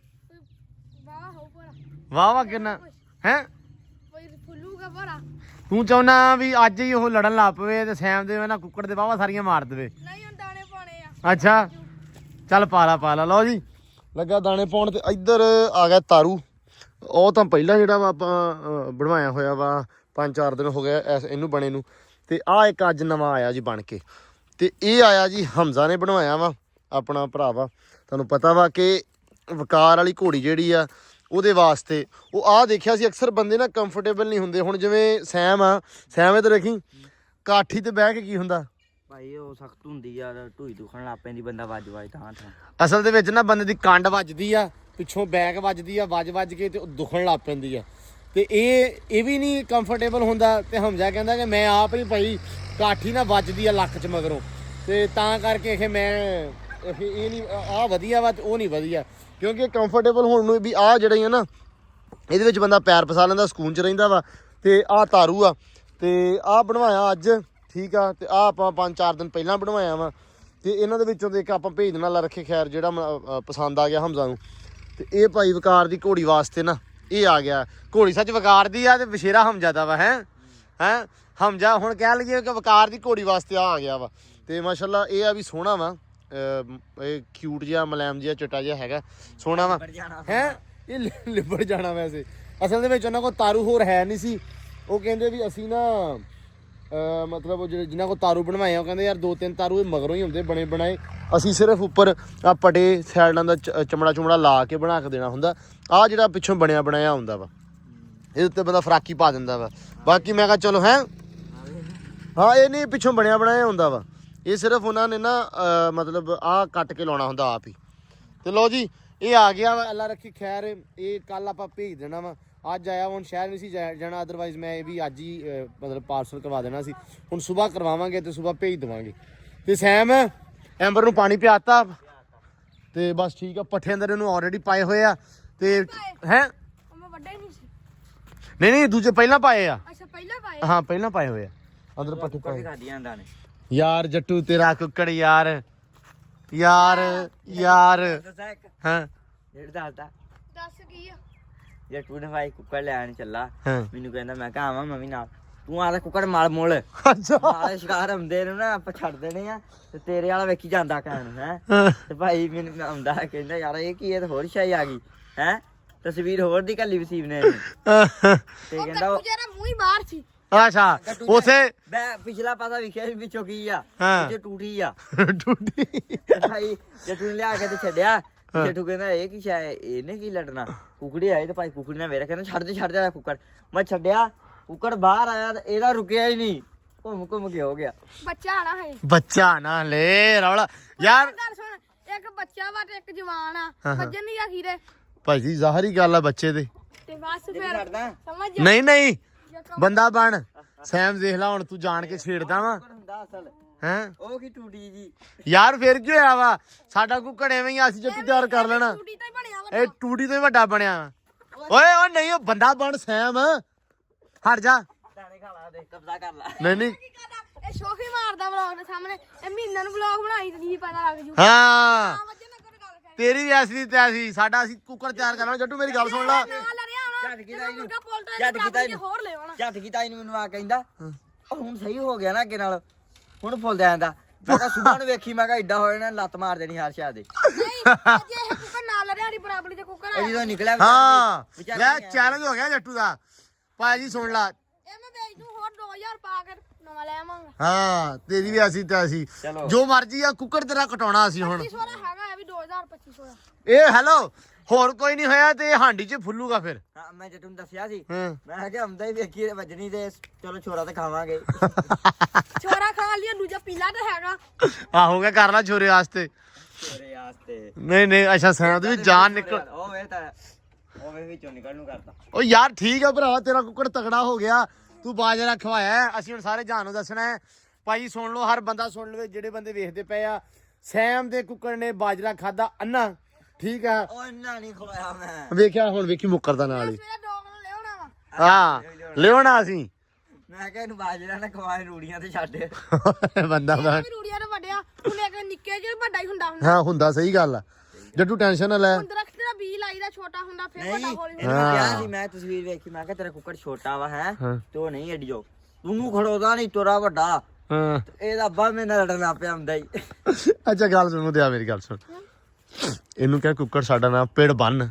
ਵਾਹ ਹੋ ਪਰਾ ਵਾਹ ਕਿੰਨਾ ਹੈ। ਕੋਈ ਫੁੱਲੂਗਾ ਪਰਾ। ਤੂੰ ਚਾਹੁੰਦਾ ਵੀ ਅੱਜ ਹੀ ਉਹ ਲੜਨ ਲੱਗ ਪਵੇ ਤੇ ਸੈਮ ਦੇ ਨਾ ਕੁੱਕੜ ਦੇ ਵਾਵਾ ਸਾਰੀਆਂ ਮਾਰ ਦੇਵੇ। ਨਹੀਂ ਹੁਣ ਦਾਣੇ ਪਾਉਣੇ ਆ। ਅੱਛਾ ਚੱਲ ਪਾ ਲਾ। ਲਓ ਜੀ ਲੱਗਾ ਦਾਣੇ ਪਾਉਣ। ਤੇ ਇੱਧਰ ਆ ਗਿਆ ਤਾਰੂ। ਉਹ ਤਾਂ ਪਹਿਲਾਂ ਜਿਹੜਾ ਵਾ ਆਪਾਂ ਬਣਵਾਇਆ ਹੋਇਆ ਵਾ 5-4 ਦਿਨ ਹੋ ਗਏ ਇਹਨੂੰ ਬਣੇ ਨੂੰ। ਤੇ ਆਹ ਇੱਕ ਅੱਜ ਨਵਾਂ ਆਇਆ ਜੀ ਬਣ ਕੇ। ਤੇ ਇਹ ਆਇਆ ਜੀ ਹਮਜ਼ਾ ਨੇ ਬਣਵਾਇਆ ਵਾ, ਆਪਣਾ ਭਰਾ ਵਾ। ਤੁਹਾਨੂੰ ਪਤਾ ਵਾ ਕਿ ਵਕਾਰ ਵਾਲੀ ਘੋੜੀ ਜਿਹੜੀ ਆ ਉਹਦੇ ਵਾਸਤੇ ਉਹ ਆਹ ਦੇਖਿਆ ਸੀ। ਅਕਸਰ ਬੰਦੇ ਨਾ ਕੰਫਰਟੇਬਲ ਨਹੀਂ ਹੁੰਦੇ। ਹੁਣ ਜਿਵੇਂ ਸੈਮ ਆ, ਸੈਮ ਇੱਧਰ ਦੇਖੀ ਕਾਠੀ ਤੇ ਬਹਿ ਕੇ ਕੀ ਹੁੰਦਾ ਭਾਈ ਉਹ ਸਖਤ ਹੁੰਦੀ ਆ, ਢੂਈ ਦੁਖਣ ਲੱਗ ਪੈਂਦੀ, ਬੰਦਾ ਵੱਜ ਥਾਂ ਅਸਲ ਦੇ ਵਿੱਚ ਨਾ ਬੰਦੇ ਦੀ ਕੰਡ ਵੱਜਦੀ ਆ, ਪਿੱਛੋਂ ਬੈਕ ਵੱਜਦੀ ਆ, ਵੱਜ ਕੇ ਤੇ ਉਹ ਦੁਖਣ ਲੱਗ ਪੈਂਦੀ ਆ। ਤੇ ਇਹ ਵੀ ਨਹੀਂ ਕੰਫਰਟੇਬਲ ਹੁੰਦਾ। ਤੇ ਹਮਜ਼ਾ ਕਹਿੰਦਾ ਕਿ ਮੈਂ ਆਪ ਹੀ ਭਾਈ ਕਾਠੀ ਨਾ ਵੱਜਦੀ ਆ ਲੱਕ 'ਚ ਮਗਰੋਂ। ਤੇ ਤਾਂ ਕਰਕੇ ਇਹ ਮੈਂ ਇਹ ਨਹੀਂ ਆਹ ਵਧੀਆ ਵਾ ਤੇ ਉਹ ਨਹੀਂ ਵਧੀਆ, ਕਿਉਂਕਿ ਕੰਫਰਟੇਬਲ ਹੋਣ ਨੂੰ ਵੀ ਆਹ ਜਿਹੜਾ ਹੀ ਆ ਨਾ ਇਹਦੇ ਵਿੱਚ ਬੰਦਾ ਪੈਰ ਫਸਾ ਲੈਂਦਾ, ਸਕੂਨ 'ਚ ਰਹਿੰਦਾ ਵਾ। ਤੇ ਆਹ ਤਾਰੂ ਆ ਤੇ ਆਹ ਬਣਵਾਇਆ ਅੱਜ, ਠੀਕ ਆ। ਤੇ ਆਹ ਆਪਾਂ 5-4 ਦਿਨ ਪਹਿਲਾਂ ਬਣਵਾਇਆ ਵਾ। ਤੇ ਇਹਨਾਂ ਦੇ ਵਿੱਚੋਂ ਤੇ ਇੱਕ ਆਪਾਂ ਭੇਜਣ ਵਾਲਾ ਰੱਖੇ, ਖੈਰ ਜਿਹੜਾ ਪਸੰਦ ਆ ਗਿਆ ਹਮਜ਼ਾ ਨੂੰ। ਤੇ ਇਹ ਭਾਈ ਵਕਾਰ ਦੀ ਘੋੜੀ ਵਾਸਤੇ ਨਾ ਇਹ ਆ ਗਿਆ। ਘੋੜੀ ਸੱਚ ਵਕਾਰ ਦੀ ਆ ਤੇ ਵਛੇਰਾ ਹਮਜ਼ਾ ਦਾ ਵਾ। ਹੈਂ ਹਮਜ਼ਾ ਹੁਣ ਕਹਿ ਲਈਏ ਕਿ ਵਕਾਰ ਦੀ ਘੋੜੀ ਵਾਸਤੇ ਆ ਗਿਆ ਵਾ। ਤੇ ਮਾਸ਼ਾਅੱਲਾ ਇਹ ਆ ਵੀ ਸੋਹਣਾ ਵਾ, ਇਹ ਕਿਊਟ ਜਿਹਾ ਮੁਲਾਇਮ ਜਿਹਾ ਚਿੱਟਾ ਜਿਹਾ ਹੈਗਾ, ਸੋਹਣਾ ਵਾ। ਹੈ ਇਹ ਲਿਬੜ ਜਾਣਾ ਵੈਸੇ। ਅਸਲ ਦੇ ਵਿੱਚ ਉਹਨਾਂ ਕੋਲ ਤਾਰੂ ਹੋਰ ਹੈ ਨਹੀਂ ਸੀ। ਉਹ ਕਹਿੰਦੇ ਵੀ ਅਸੀਂ ਨਾ ਮਤਲਬ ਉਹ ਜਿਨ੍ਹਾਂ ਕੋਲ ਤਾਰੂ ਬਣਵਾਏ ਆ, ਉਹ ਕਹਿੰਦੇ ਯਾਰ 2-3 ਤਾਰੂ ਇਹ ਮਗਰੋਂ ਹੀ ਹੁੰਦੇ ਬਣੇ ਬਣਾਏ, ਅਸੀਂ ਸਿਰਫ ਉੱਪਰ ਆ ਪਟੇ ਸਾਈਡਾਂ ਦਾ ਚਮੜਾ ਚੁਮੜਾ ਲਾ ਕੇ ਬਣਾ ਕੇ ਦੇਣਾ ਹੁੰਦਾ। ਆਹ ਜਿਹੜਾ ਪਿੱਛੋਂ ਬਣਿਆ ਬਣਾਇਆ ਹੁੰਦਾ ਵਾ, ਇਹਦੇ ਉੱਤੇ ਬੰਦਾ ਫਰਾਕੀ ਪਾ ਦਿੰਦਾ ਵਾ। ਬਾਕੀ ਮੈਂ ਕਿਹਾ ਚਲੋ ਹਾਂ ਇਹ ਨਹੀਂ ਪਿੱਛੋਂ ਬਣਿਆ ਬਣਾਇਆ ਹੁੰਦਾ ਵਾ, ਇਹ ਸਿਰਫ ਉਹਨਾਂ ਨੇ ਨਾ ਮਤਲਬ ਆਹ ਕੱਟ ਕੇ ਲਾਉਣਾ ਹੁੰਦਾ ਆਪ ਹੀ। ਤੇ ਲਓ ਜੀ ਇਹ ਆ ਗਿਆ ਵਾ, ਅੱਲਾ ਰੱਖੀ ਖੈਰ। ਇਹ ਕੱਲ ਆਪਾਂ ਭੇਜ ਦੇਣਾ ਵਾ। ਅੱਜ ਆਇਆ ਹੁਣ ਸ਼ਹਿਰ ਨਹੀਂ ਸੀ ਜਾਣਾ, ਅਦਰਵਾਈਜ਼ ਮੈਂ ਇਹ ਵੀ ਅੱਜ ਹੀ ਮਤਲਬ ਪਾਰਸਲ ਕਰਵਾ ਦੇਣਾ ਸੀ। ਹੁਣ ਸਵੇਰ ਕਰਵਾਵਾਂਗੇ ਤੇ ਸਵੇਰ ਭੇਜ ਦੇਵਾਂਗੇ। ਤੇ ਸੈਮ ਐਂਬਰ ਨੂੰ ਪਾਣੀ ਪਿਆਤਾ ਤੇ ਬਸ ਠੀਕ ਆ। ਪੱਠੇ ਅੰਦਰ ਇਹਨੂੰ ਆਲਰੇਡੀ ਪਾਏ ਹੋਏ ਆ। ਤੇ ਹੈ ਮੈਂ ਵੱਡਾ ਹੀ ਨਹੀਂ ਸੀ। ਨਹੀਂ ਦੂਜੇ ਪਹਿਲਾਂ ਪਾਏ ਆ। ਅੱਛਾ ਪਹਿਲਾਂ ਪਾਏ। ਹਾਂ ਪਹਿਲਾਂ ਪਾਏ ਹੋਏ ਆ ਅੰਦਰ ਪੱਠੇ ਪਾਏ। ਖਾਦੀਆਂ ਹੁੰਦਾ ਨੇ ਯਾਰ ਜੱਟੂ ਤੇਰਾ ਕੁੱਕੜ ਯਾਰ ਦੱਸਾਂ ਇੱਕ ਹਾਂ ਜਿਹੜਾ ਦੱਸਦਾ ਦੱਸ ਕੀ ਆ? ਜੇ ਟੂ ਨੇ ਭਾਈ ਕੁੱਕੜ ਲੈਣ ਚੱਲਾ, ਹਾਂ ਮੈਨੂੰ ਕਹਿੰਦਾ ਮੈਂ ਕਿਹਾ ਆਵਾਂ ਮੰਮੀ ਨਾਲ, ਤੂੰ ਆਦਾ ਕੁੱਕੜ ਮਾਲ ਮੁੱਲ ਅੱਛਾ ਮਾਲੇ ਸ਼ਿਕਾਰ ਹੁੰਦੇ ਨੇ ਨਾ ਆਪਾਂ ਛੱਡ ਦੇਣੇ ਆ ਤੇ ਤੇਰੇ ਵਾਲਾ ਵੇਖੀ ਜਾਂਦਾ ਕਹਿਣ ਹੈ। ਤੇ ਭਾਈ ਮੈਨੂੰ ਆਉਂਦਾ ਕਹਿੰਦਾ ਯਾਰ ਇਹ ਕੀ, ਇਹ ਤਾਂ ਹੋਰ ਸ਼ਾਈ ਆ ਗਈ ਹੈ, ਤਸਵੀਰ ਹੋਰ ਦੀ ਕੱਲੀ ਵਸੀਬ ਨੇ ਤੇ ਉਹ ਕਹਿੰਦਾ ਕੱਟੂ ਜਿਹੜਾ ਮੂੰਹ ਹੀ ਬਾਹਰ ਸੀ। ਅੱਛਾ ਉਥੇ ਮੈਂ ਪਿਛਲਾ ਪਾਸਾ ਵਿਖਿਆ ਸੀ ਵਿੱਚੋਂ ਕੀ ਆ, ਹਾਂ। ਵਿੱਚੋਂ ਟੂਟੀ ਆ। ਟੁੱਟੀ ਤੇ ਭਾਈ ਜੱਟੂ ਨੇ ਲਿਆ ਕੇ ਤੇ ਛੱਡਿਆ, ਜੱਟੂ ਕਹਿੰਦਾ ਇਹ ਕੀ ਸ਼ਾਇ, ਇਹਨੇ ਕੀ ਲੜਨਾ, ਕੁਕੜੀ ਆਈ ਤੇ ਭਾਈ ਕੁਕੜੀ ਨੇ ਵੇਖ ਕਹਿੰਦਾ ਛੱਡ ਦੇ ਕੁੱਕੜ। ਮੈਂ ਛੱਡਿਆ, ਕੁੱਕੜ ਬਾਹਰ ਆਇਆ ਤੇ ਇਹਦਾ ਰੁਕਿਆ ਹੀ ਨਹੀਂ, ਘੁੰਮ ਕੇ ਹੋ ਗਿਆ। ਬੱਚਾ ਆਣਾ ਹੈ। ਬੱਚਾ ਨਾ ਲੈ ਰੌਲਾ ਯਾਰ। ਗੱਲ ਸੁਣ, ਇੱਕ ਬੱਚਾ ਵਾ ਤੇ ਇੱਕ ਜਵਾਨ ਆ, ਵੱਜਣ ਨਹੀਂ ਆਖੀ ਦੇ ਭਾਈ ਜੀ ਜ਼ਾਹਰੀ ਗੱਲ ਆ ਬੱਚੇ ਦੇ। ਤੇ ਬਸ ਫਿਰ ਛੱਡਦਾ ਸਮਝ ਜਾ। ਨਹੀਂ ਬੰਦਾ ਬਣ। ਸੈਮ ਦੇਖ ਲਾ ਹੁਣ ਤੂੰ ਜਾਣ ਕੇ ਛੇੜਦਾ ਵਾ ਹੁੰਦਾ ਅਸਲ ਹੈ। ਉਹ ਕੀ ਟੂਟੀ ਜੀ ਯਾਰ ਫਿਰ ਕੀ ਹੋਇਆ ਵਾ, ਸਾਡਾ ਕੁੱਕੜ ਐਵੇਂ ਹੀ ਆ, ਅਸੀਂ ਜੱਟੂ ਤਿਆਰ ਕਰ ਲੈਣਾ। ਟੂਟੀ ਤਾਂ ਹੀ ਬਣਿਆ ਵਾ। ਇਹ ਟੂਟੀ ਤੋਂ ਹੀ ਵੱਡਾ ਬਣਿਆ। ਓਏ ਉਹ ਨਹੀਂ, ਉਹ ਬੰਦਾ ਬਣ ਸੈਮ, ਹਟ ਜਾ। ਦਾਣੇ ਖਾ ਲਾ ਦੇ, ਕਬਜ਼ਾ ਕਰ ਲਾ। ਨਹੀਂ ਕੀ ਕਰਦਾ ਇਹ ਸ਼ੋਖੀ ਮਾਰਦਾ ਵਲੌਗ ਦੇ ਸਾਹਮਣੇ। ਇਹ ਮਹੀਨਾ ਨੂੰ ਵਲੌਗ ਬਣਾਈ ਤੇ ਨਹੀਂ ਪਤਾ ਲੱਗ ਜੂ। ਹਾਂ ਵੱਜਣ ਨਾ ਕਰ ਗੱਲ ਕਰ। ਤੇਰੀ ਵੀ ਐਸੀ ਤੇ ਐਸੀ, ਸਾਡਾ ਅਸੀਂ ਕੁੱਕੜ ਤਿਆਰ ਕਰਨਾ। ਜੱਟੂ ਮੇਰੀ ਗੱਲ ਸੁਣ ਲਾ। ਨਾ ਲੜਿਆ ਹੋਣਾ। ਝੱਟ ਕੀਤਾ ਇਹਨੂੰ। ਮੁਰਗਾ ਪੋਲਟਰੀ ਝੱਟ ਦੇ ਕੀਤਾ ਬਰਾਬਰ ਇਹਨੂੰ। ਹੋਰ ਲੈ ਆਉਣਾ। ਝੱਟ ਕੀਤਾ ਇਹਨੂੰ, ਮੈਨੂੰ ਆ ਕਹਿੰਦਾ ਉਹ ਹੁਣ ਸਹੀ ਹੋ ਗਿਆ ਨਾ ਅੱਗੇ ਨਾਲ, ਹੁਣ ਫੁੱਲ ਜਾਂਦਾ। ਮੈਂ ਕਿਹਾ ਸੁਬਾਹ ਨੂੰ ਵੇਖੀ, ਮੈਂ ਕਿਹਾ ਏਡਾ ਹੋ ਜਾਣਾ, ਲੱਤ ਮਾਰ ਦੇਣੀ ਹਰ ਸ਼ਾਹ ਦੇ। ਨਹੀਂ ਜੇ ਇਹ ਕੁੱਕਰ ਨਾਲ ਲੜਿਆ ਦੀ ਬਰਾਬਰੀ ਦੇ ਕੁੱਕਰ ਇਹ ਆ। ਜਦੋਂ ਨਿਕਲਿਆ ਹਾਂ ਵਿਚਾਰਾ ਲੈ ਚੈਲੰਜ ਹੋ ਗਿਆ ਜੱਟੂ ਦਾ। ਭਾਜੀ ਸੁਣ ਲਾ, ਇਹ ਮੈਂ ਵੇਚ ਦੂੰ ਹੋਰ 2000 ਪਾ ਕੇ ਨਵਾਂ ਲੈ ਆਵਾਂਗਾ। ਹਾਂ ਤੇਰੀ ਵੀ ਐਸੀ ਤੇ ਐਸੀ, ਚਲੋ। ਜੋ ਮਰਜੀ ਆ। ਕੁੱਕੜ ਤੇਰਾ ਕਟਾਉਣਾ ਅਸੀਂ ਹੁਣ। 2500 ਦਾ ਹੈਗਾ, ਇਹ ਵੀ 2025 ਦਾ। ਇਹ ਹੈਲੋ ਹੋਰ ਕੋਈ ਨਹੀਂ ਹੋਇਆ ਤੇ ਇਹ ਹਾਂਡੀ 'ਚ ਫੁੱਲੂਗਾ ਫਿਰ। ਹਾਂ ਮੈਂ ਜੱਟੂ ਨੂੰ ਦੱਸਿਆ ਸੀ, ਹਾਂ ਮੈਂ ਕਿਹਾ ਹੁੰਦਾ ਹੀ ਵੇਖੀ ਵੱਜਣੀ ਤੇ ਚਲੋ ਛੋਰਾ ਤੇ ਖਾਵਾਂਗੇ। ਛੋਰਾ ਖਾ ਲਿਆ, ਦੂਜਾ ਪੀਲਾ ਤੇ ਹੈਗਾ। ਆਹੋ ਗਿਆ ਕਰ ਲਾ ਛੋਰੇ ਵਾਸਤੇ। ਛੋਰੇ ਵਾਸਤੇ ਨਹੀਂ ਅੱਛਾ ਸੈਂਦ ਵੀ ਜਾਨ ਨਿਕਲ। ਉਹ ਵੇ ਤਾਂ ਉਹ ਵੇ ਵਿੱਚੋਂ ਨਿਕਲ ਨੂੰ ਕਰਦਾ। ਓ ਯਾਰ ਠੀਕ ਆ ਭਰਾ, ਤੇਰਾ ਕੁੱਕੜ ਤਗੜਾ ਹੋ ਗਿਆ, ਤੂੰ ਬਾਜਰਾ ਖਵਾਇਆ। ਅਸੀਂ ਹੁਣ ਸਾਰੇ ਜਾਨ ਨੂੰ ਦੱਸਣਾ ਹੈ। ਭਾਈ ਸੁਣ ਲਓ, ਹਰ ਬੰਦਾ ਸੁਣ ਲਵੇ, ਜਿਹੜੇ ਬੰਦੇ ਵੇਖਦੇ ਪਏ ਆ। ਸੈਮ ਦੇ ਕੁੱਕੜ ਨੇ ਬਾਜਰਾ ਖਾਦਾ ਅੰਨਾ, ਠੀਕ ਆ। ਉਹ ਇੰਨਾ ਨਹੀਂ ਖਵਾਇਆ ਮੈਂ। ਵੇਖਿਆ ਹੁਣ ਵੇਖੀ ਮੁੱਕਰਦਾ ਨਾਲ ਹੀ। ਸਵੇਰੇ ਡੌਗ ਨੂੰ ਲਿਆਉਣਾ ਵਾ। ਹਾਂ ਲਿਆਉਣਾ ਅਸੀਂ। ਮੈਂ ਕਿਹਾ ਇਹਨੂੰ ਬਾਜਰਾ ਨਾ ਖਵਾਏ, ਰੂੜੀਆਂ ਤੇ ਛੱਡ। ਬੰਦਾ ਇਹ ਵੀ ਰੂੜੀਆਂ ਤੇ ਵੱਡਿਆ, ਹੁਣ ਇੱਕ ਨਿੱਕੇ ਜਿਹੇ ਵੱਡਾ ਹੀ ਹੁੰਦਾ ਹੁੰਦਾ। ਹਾਂ ਹੁੰਦਾ, ਸਹੀ ਗੱਲ ਆ। ਜੱਟੂ ਟੈਨਸ਼ਨ ਨਾ ਲੈ। ਹੁਣ ਦਰਖਤ ਦਾ ਬੀਜ ਲਾਈਦਾ, ਛੋਟਾ ਹੁੰਦਾ ਫਿਰ ਨਹੀਂ ਵੱਡਾ ਹੌਲੀ ਇਹਨੂੰ ਮੈਂ ਕਿਹਾ ਸੀ, ਮੈਂ ਤਸਵੀਰ ਵੇਖੀ, ਮੈਂ ਕਿਹਾ ਤੇਰਾ ਕੁੱਕੜ ਛੋਟਾ ਵਾ ਹੈ ਤੇ ਉਹ ਨਹੀਂ ਏਡੀਓ, ਤੂੰ ਖੜੋਦਾ ਨਹੀਂ ਤੋਰਾ ਵੱਡਾ। ਹਾਂ ਇਹਦਾ ਅੱਬਾ ਮੇਰੇ ਨਾਲ ਲੜਨਾ ਪਿਆ ਹੁੰਦਾ ਹੀ। ਅੱਛਾ ਗੱਲ ਸੁਣੋ ਤੇ ਆ ਮੇਰੀ ਗੱਲ ਸੁਣ। ਇਹਨੂੰ ਕਿਹਾ ਕੁੱਕੜ ਸਾਡਾ ਨਾਮ ਪੇੜ ਬੰਨ।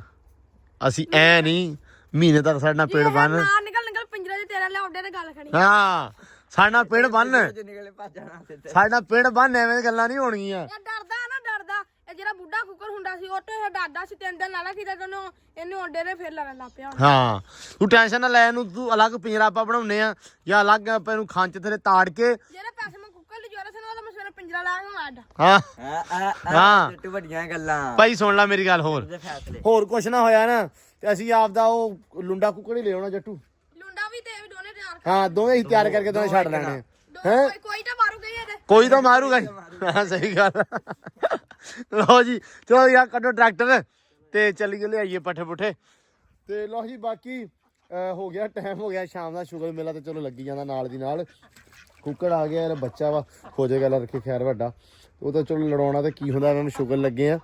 ਅਸੀਂ ਐ ਨਹੀਂ ਮਹੀਨੇ ਤੱਕ ਸਾਡਾ ਪੇੜ ਬੰਨ। ਨਾ ਨਿਕਲ ਪਿੰਜਰੇ 'ਚ ਤੇਰਾ ਲਿਆਉਂਦੇ ਤੇ ਗੱਲ ਖਣੀ। ਹਾਂ ਸਾਡਾ ਪੇੜ ਬੰਨ, ਜੇ ਨਿਕਲੇ ਭੱਜ ਜਾਣਾ ਤੇ ਸਾਡਾ ਪੇੜ ਬੰਨ। ਐਵੇਂ ਦੀਆਂ ਗੱਲਾਂ ਨਹੀਂ ਹੋਣਗੀਆਂ। ਇਹ ਡਰਦਾ ਨਾ ਡਰਦਾ। ਇਹ ਜਿਹੜਾ ਬੁੱਢਾ ਕੁੱਕਰ ਹੁੰਦਾ ਸੀ, ਉਹ ਤੇ ਇਹ ਡਰਦਾ ਸੀ। 3 ਦਿਨ ਨਾਲਾ ਕੀਤਾ ਤੈਨੂੰ, ਇਹਨੂੰ ਅੰਡੇ ਨੇ ਫਿਰ ਲੜਨ ਲੱਗ ਪਿਆ। ਹਾਂ ਤੂੰ ਟੈਨਸ਼ਨ ਨਾ ਲੈ। ਇਹਨੂੰ ਤੂੰ ਅਲੱਗ ਪਿੰਜਰਾ ਆਪਾਂ ਬਣਾਉਨੇ ਆ, ਜਾਂ ਅਲੱਗ ਆਪਾਂ ਇਹਨੂੰ ਖਾਂਚ ਤੇਰੇ ਤਾੜ ਕੇ। ਜਿਹੜੇ ਪੈਸੇ ਮੈਂ ਕੁੱਕਰ ਦੀ ਜੋਰੇ ਸੀ ਨਾ, ਉਹਦਾ ਮੈਂ ਸਵੇਰੇ ਪਿੰਜਰਾ ਲਾ ਕੇ ਅੱਡ। ਹਾਂ ਹਾਂ ਟੁੱਟ ਵੱਡੀਆਂ ਗੱਲਾਂ ਭਾਈ ਸੁਣ ਲੈ ਮੇਰੀ ਗੱਲ। ਹੋਰ ਦੇ ਫੈਸਲੇ ਹੋਰ ਕੁਛ ਨਾ ਹੋਇਆ ਨਾ ਤੇ ਅਸੀਂ ਆਪਦਾ ਉਹ ਲੁੰਡਾ ਕੁੱਕੜ ਹੀ ਲੈ ਆਉਣਾ ਜੱਟੂ। ਲੁੰਡਾ ਵੀ ਤੇ ਇਹ ਵੀ ਦੋਨੇ ਤਿਆਰ ਹਾਂ ਦੋਵੇਂ ਹੀ ਤਿਆਰ ਕਰਕੇ ਦੋਵੇਂ ਛੱਡ ਲੈਣੇ। ਕੋਈ ਤਾਂ ਮਾਰੂ ਗਈ ਇਹਦੇ। ਕੋਈ ਤਾਂ ਮਾਰੂਗਾ ਹੀ ਹਾਂ ਸਹੀ ਗੱਲ ਲਓ ਜੀ ਚਲੋ ਯਾਰ ਕੱਢੋ ਟਰੈਕਟਰ ਤੇ ਚੱਲੀਏ ਲਿਆਈਏ ਪੱਠੇ ਪੁੱਠੇ ਤੇ ਲਓ ਜੀ ਬਾਕੀ ਹੋ ਗਿਆ ਟਾਈਮ ਹੋ ਗਿਆ ਸ਼ਾਮ ਦਾ ਸ਼ੁਗਰ ਮੇਲਾ ਤੇ ਚਲੋ ਲੱਗੀ ਜਾਂਦਾ ਨਾਲ ਦੀ ਨਾਲ ਕੁੱਕੜ ਆ ਗਿਆ ਯਾਰ ਬੱਚਾ ਵਾ ਹੋ ਜਾਏਗਾ ਲਾ ਰੱਖੇ ਖੈਰ ਵੱਡਾ ਉਹ ਤਾਂ ਚਲੋ ਲੜਾਉਣਾ ਤੇ ਕੀ ਹੁੰਦਾ ਇਹਨਾਂ ਨੂੰ ਸ਼ੁਗਰ ਲੱਗੇ ਆ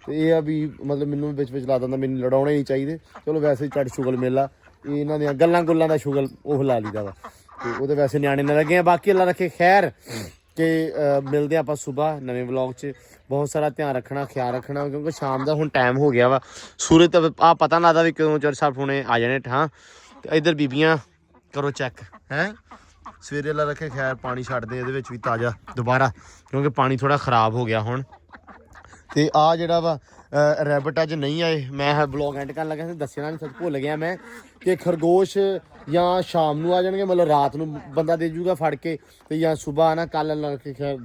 ਤੇ ਇਹ ਆ ਵੀ ਮਤਲਬ ਮੈਨੂੰ ਵਿੱਚ ਲਾ ਦਿੰਦਾ ਮੈਨੂੰ ਲੜਾਉਣੇ ਨਹੀਂ ਚਾਹੀਦੇ ਚਲੋ ਵੈਸੇ ਝੜ ਸ਼ੁਗਰ ਮੇਲਾ ਇਹ ਇਹਨਾਂ ਦੀਆਂ ਗੱਲਾਂ ਗੁੱਲਾਂ ਦਾ ਸ਼ੁਗਰ ਉਹ ਲਾ ਲਈਦਾ ਵਾ ਤੇ ਉਹਦੇ ਵੈਸੇ ਨਿਆਣੇ ਨਾਲ ਲੱਗੇ ਆ ਬਾਕੀ ਅੱਲਾ ਰੱਖੇ ਖੈਰ ਕਿ ਮਿਲਦੇ ਆਪਾਂ ਸਵੇਰ ਨਵੇਂ ਵਲੌਗ 'ਚ ਬਹੁਤ ਸਾਰਾ ਧਿਆਨ ਰੱਖਣਾ ਖਿਆਲ ਰੱਖਣਾ ਕਿਉਂਕਿ ਸ਼ਾਮ ਦਾ ਹੁਣ ਟਾਈਮ ਹੋ ਗਿਆ ਵਾ ਸੂਰਜ ਤਾਂ ਆ ਪਤਾ ਨਾ ਲੱਗਦਾ ਵੀ ਕਦੋਂ ਚਰ ਸਾਹਿਬ ਹੁਣੇ ਆ ਜਾਣੇ ਠਾਂ ਤੇ ਇੱਧਰ ਬੀਬੀਆਂ ਕਰੋ ਚੈੱਕ ਹੈ ਸਵੇਰੇ ਅੱਲਾ ਰੱਖੇ ਖੈਰ ਪਾਣੀ ਛੱਡਦੇ ਇਹਦੇ ਵਿੱਚ ਵੀ ਤਾਜ਼ਾ ਦੁਬਾਰਾ ਕਿਉਂਕਿ ਪਾਣੀ ਥੋੜਾ ਖਰਾਬ ਹੋ ਗਿਆ ਹੁਣ ਤੇ ਆ ਜਿਹੜਾ ਵਾ ਰੈਬਟ ਅੱਜ ਨਹੀਂ ਆਏ ਮੈਂ ਬਲੌਗ ਐਂਡ ਕਰਨ ਲੱਗਾ ਸੀ ਦੱਸਣਾ ਨਹੀਂ ਸੱਚ ਭੁੱਲ ਗਿਆ ਮੈਂ ਕਿ ਖਰਗੋਸ਼ ਜਾਂ ਸ਼ਾਮ ਨੂੰ ਆ ਜਾਣਗੇ ਮਤਲਬ ਰਾਤ ਨੂੰ ਬੰਦਾ ਦੇ ਜੂਗਾ ਫੜ ਕੇ ਤੇ ਜਾਂ ਸਵੇਰ ਨਾ ਕੱਲ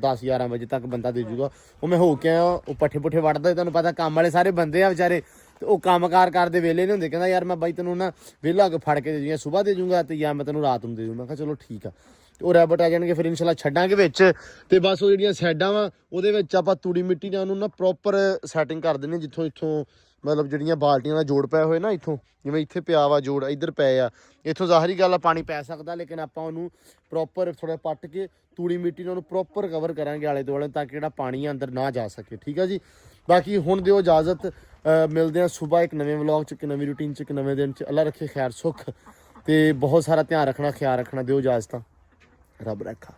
10-11 ਵਜੇ ਤੱਕ ਬੰਦਾ ਦੇ ਜੂਗਾ ਉਹ ਮੈਂ ਹੋ ਕੇ ਆਇਆ ਉਹ ਪੱਠੇ ਪੁੱਠੇ ਵੜਦਾ ਤੁਹਾਨੂੰ ਪਤਾ ਕੰਮ ਵਾਲੇ ਸਾਰੇ ਬੰਦੇ ਆ ਵਿਚਾਰੇ ਤੇ ਉਹ ਕੰਮਕਾਰ ਕਰਦੇ ਵੇਲੇ ਨਹੀਂ ਹੁੰਦੇ ਕਹਿੰਦਾ ਯਾਰ ਮੈਂ ਬਾਈ ਤੈਨੂੰ ਨਾ ਵਿਹਲਾ ਕੇ ਫੜ ਕੇ ਦੇ ਜੂਗਾ ਸਵੇਰ ਦੇ ਜੂਗਾ ਤੇ ਜਾਂ ਮੈਂ ਤੈਨੂੰ ਰਾਤ ਨੂੰ ਦੇ ਦੂੰ ਮੈਂ ਕਿਹਾ ਚਲੋ ਠੀਕ ਆ ਉਹ ਰੈਬਟ ਆ ਜਾਣਗੇ ਫਿਰ ਇਨਸ਼ਾਅੱਲਾ ਛੱਡਾਂਗੇ ਵਿੱਚ ਤੇ ਬਸ ਉਹ ਜਿਹੜੀਆਂ ਸਾਈਡਾਂ ਵਾ ਉਹਦੇ ਵਿੱਚ ਆਪਾਂ ਤੂੜੀ ਮਿੱਟੀ ਨਾਲ ਉਹਨੂੰ ਨਾ ਪ੍ਰੋਪਰ ਸੈਟਿੰਗ ਕਰ ਦਿੰਦੇ ਜਿੱਥੋਂ ਇੱਥੋਂ ਮਤਲਬ ਜਿਹੜੀਆਂ ਬਾਲਟੀਆਂ ਦਾ ਜੋੜ ਪਿਆ ਹੋਏ ਨਾ ਇੱਥੋਂ ਜਿਵੇਂ ਇੱਥੇ ਪਿਆ ਵਾ ਜੋੜ ਇੱਧਰ ਪਏ ਆ ਇੱਥੋਂ ਜ਼ਾਹਰੀ ਗੱਲ ਆ ਪਾਣੀ ਪੈ ਸਕਦਾ ਲੇਕਿਨ ਆਪਾਂ ਉਹਨੂੰ ਪ੍ਰੋਪਰ ਥੋੜਾ ਪੱਟ ਕੇ ਤੂੜੀ ਮਿੱਟੀ ਨਾਲ ਉਹਨੂੰ ਪ੍ਰੋਪਰ ਕਵਰ ਕਰਾਂਗੇ ਆਲੇ ਦੁਆਲੇ ਤਾਂ ਕਿ ਜਿਹੜਾ ਪਾਣੀ ਅੰਦਰ ਨਾ ਜਾ ਸਕੇ ਠੀਕ ਆ ਜੀ ਬਾਕੀ ਹੁਣ ਦਿਓ ਇਜਾਜ਼ਤ ਮਿਲਦੇ ਆ ਸਵੇਰ ਇੱਕ ਨਵੇਂ ਵਲੌਗ 'ਚ ਇੱਕ ਨਵੀਂ ਰੂਟੀਨ 'ਚ ਇੱਕ ਨਵੇਂ ਦਿਨ 'ਚ ਅੱਲਾ ਰੱਖੇ ਖੈਰ ਸੁੱਖ ਤੇ ਬਹੁਤ ਸਾਰਾ ਧਿਆਨ ਰੱਖਣਾ ਖਿਆਲ ਰੱਖਣਾ ਦਿਓ ਇਜਾਜ਼ਤਾਂ ਰੱਬ ਰੱਖਾ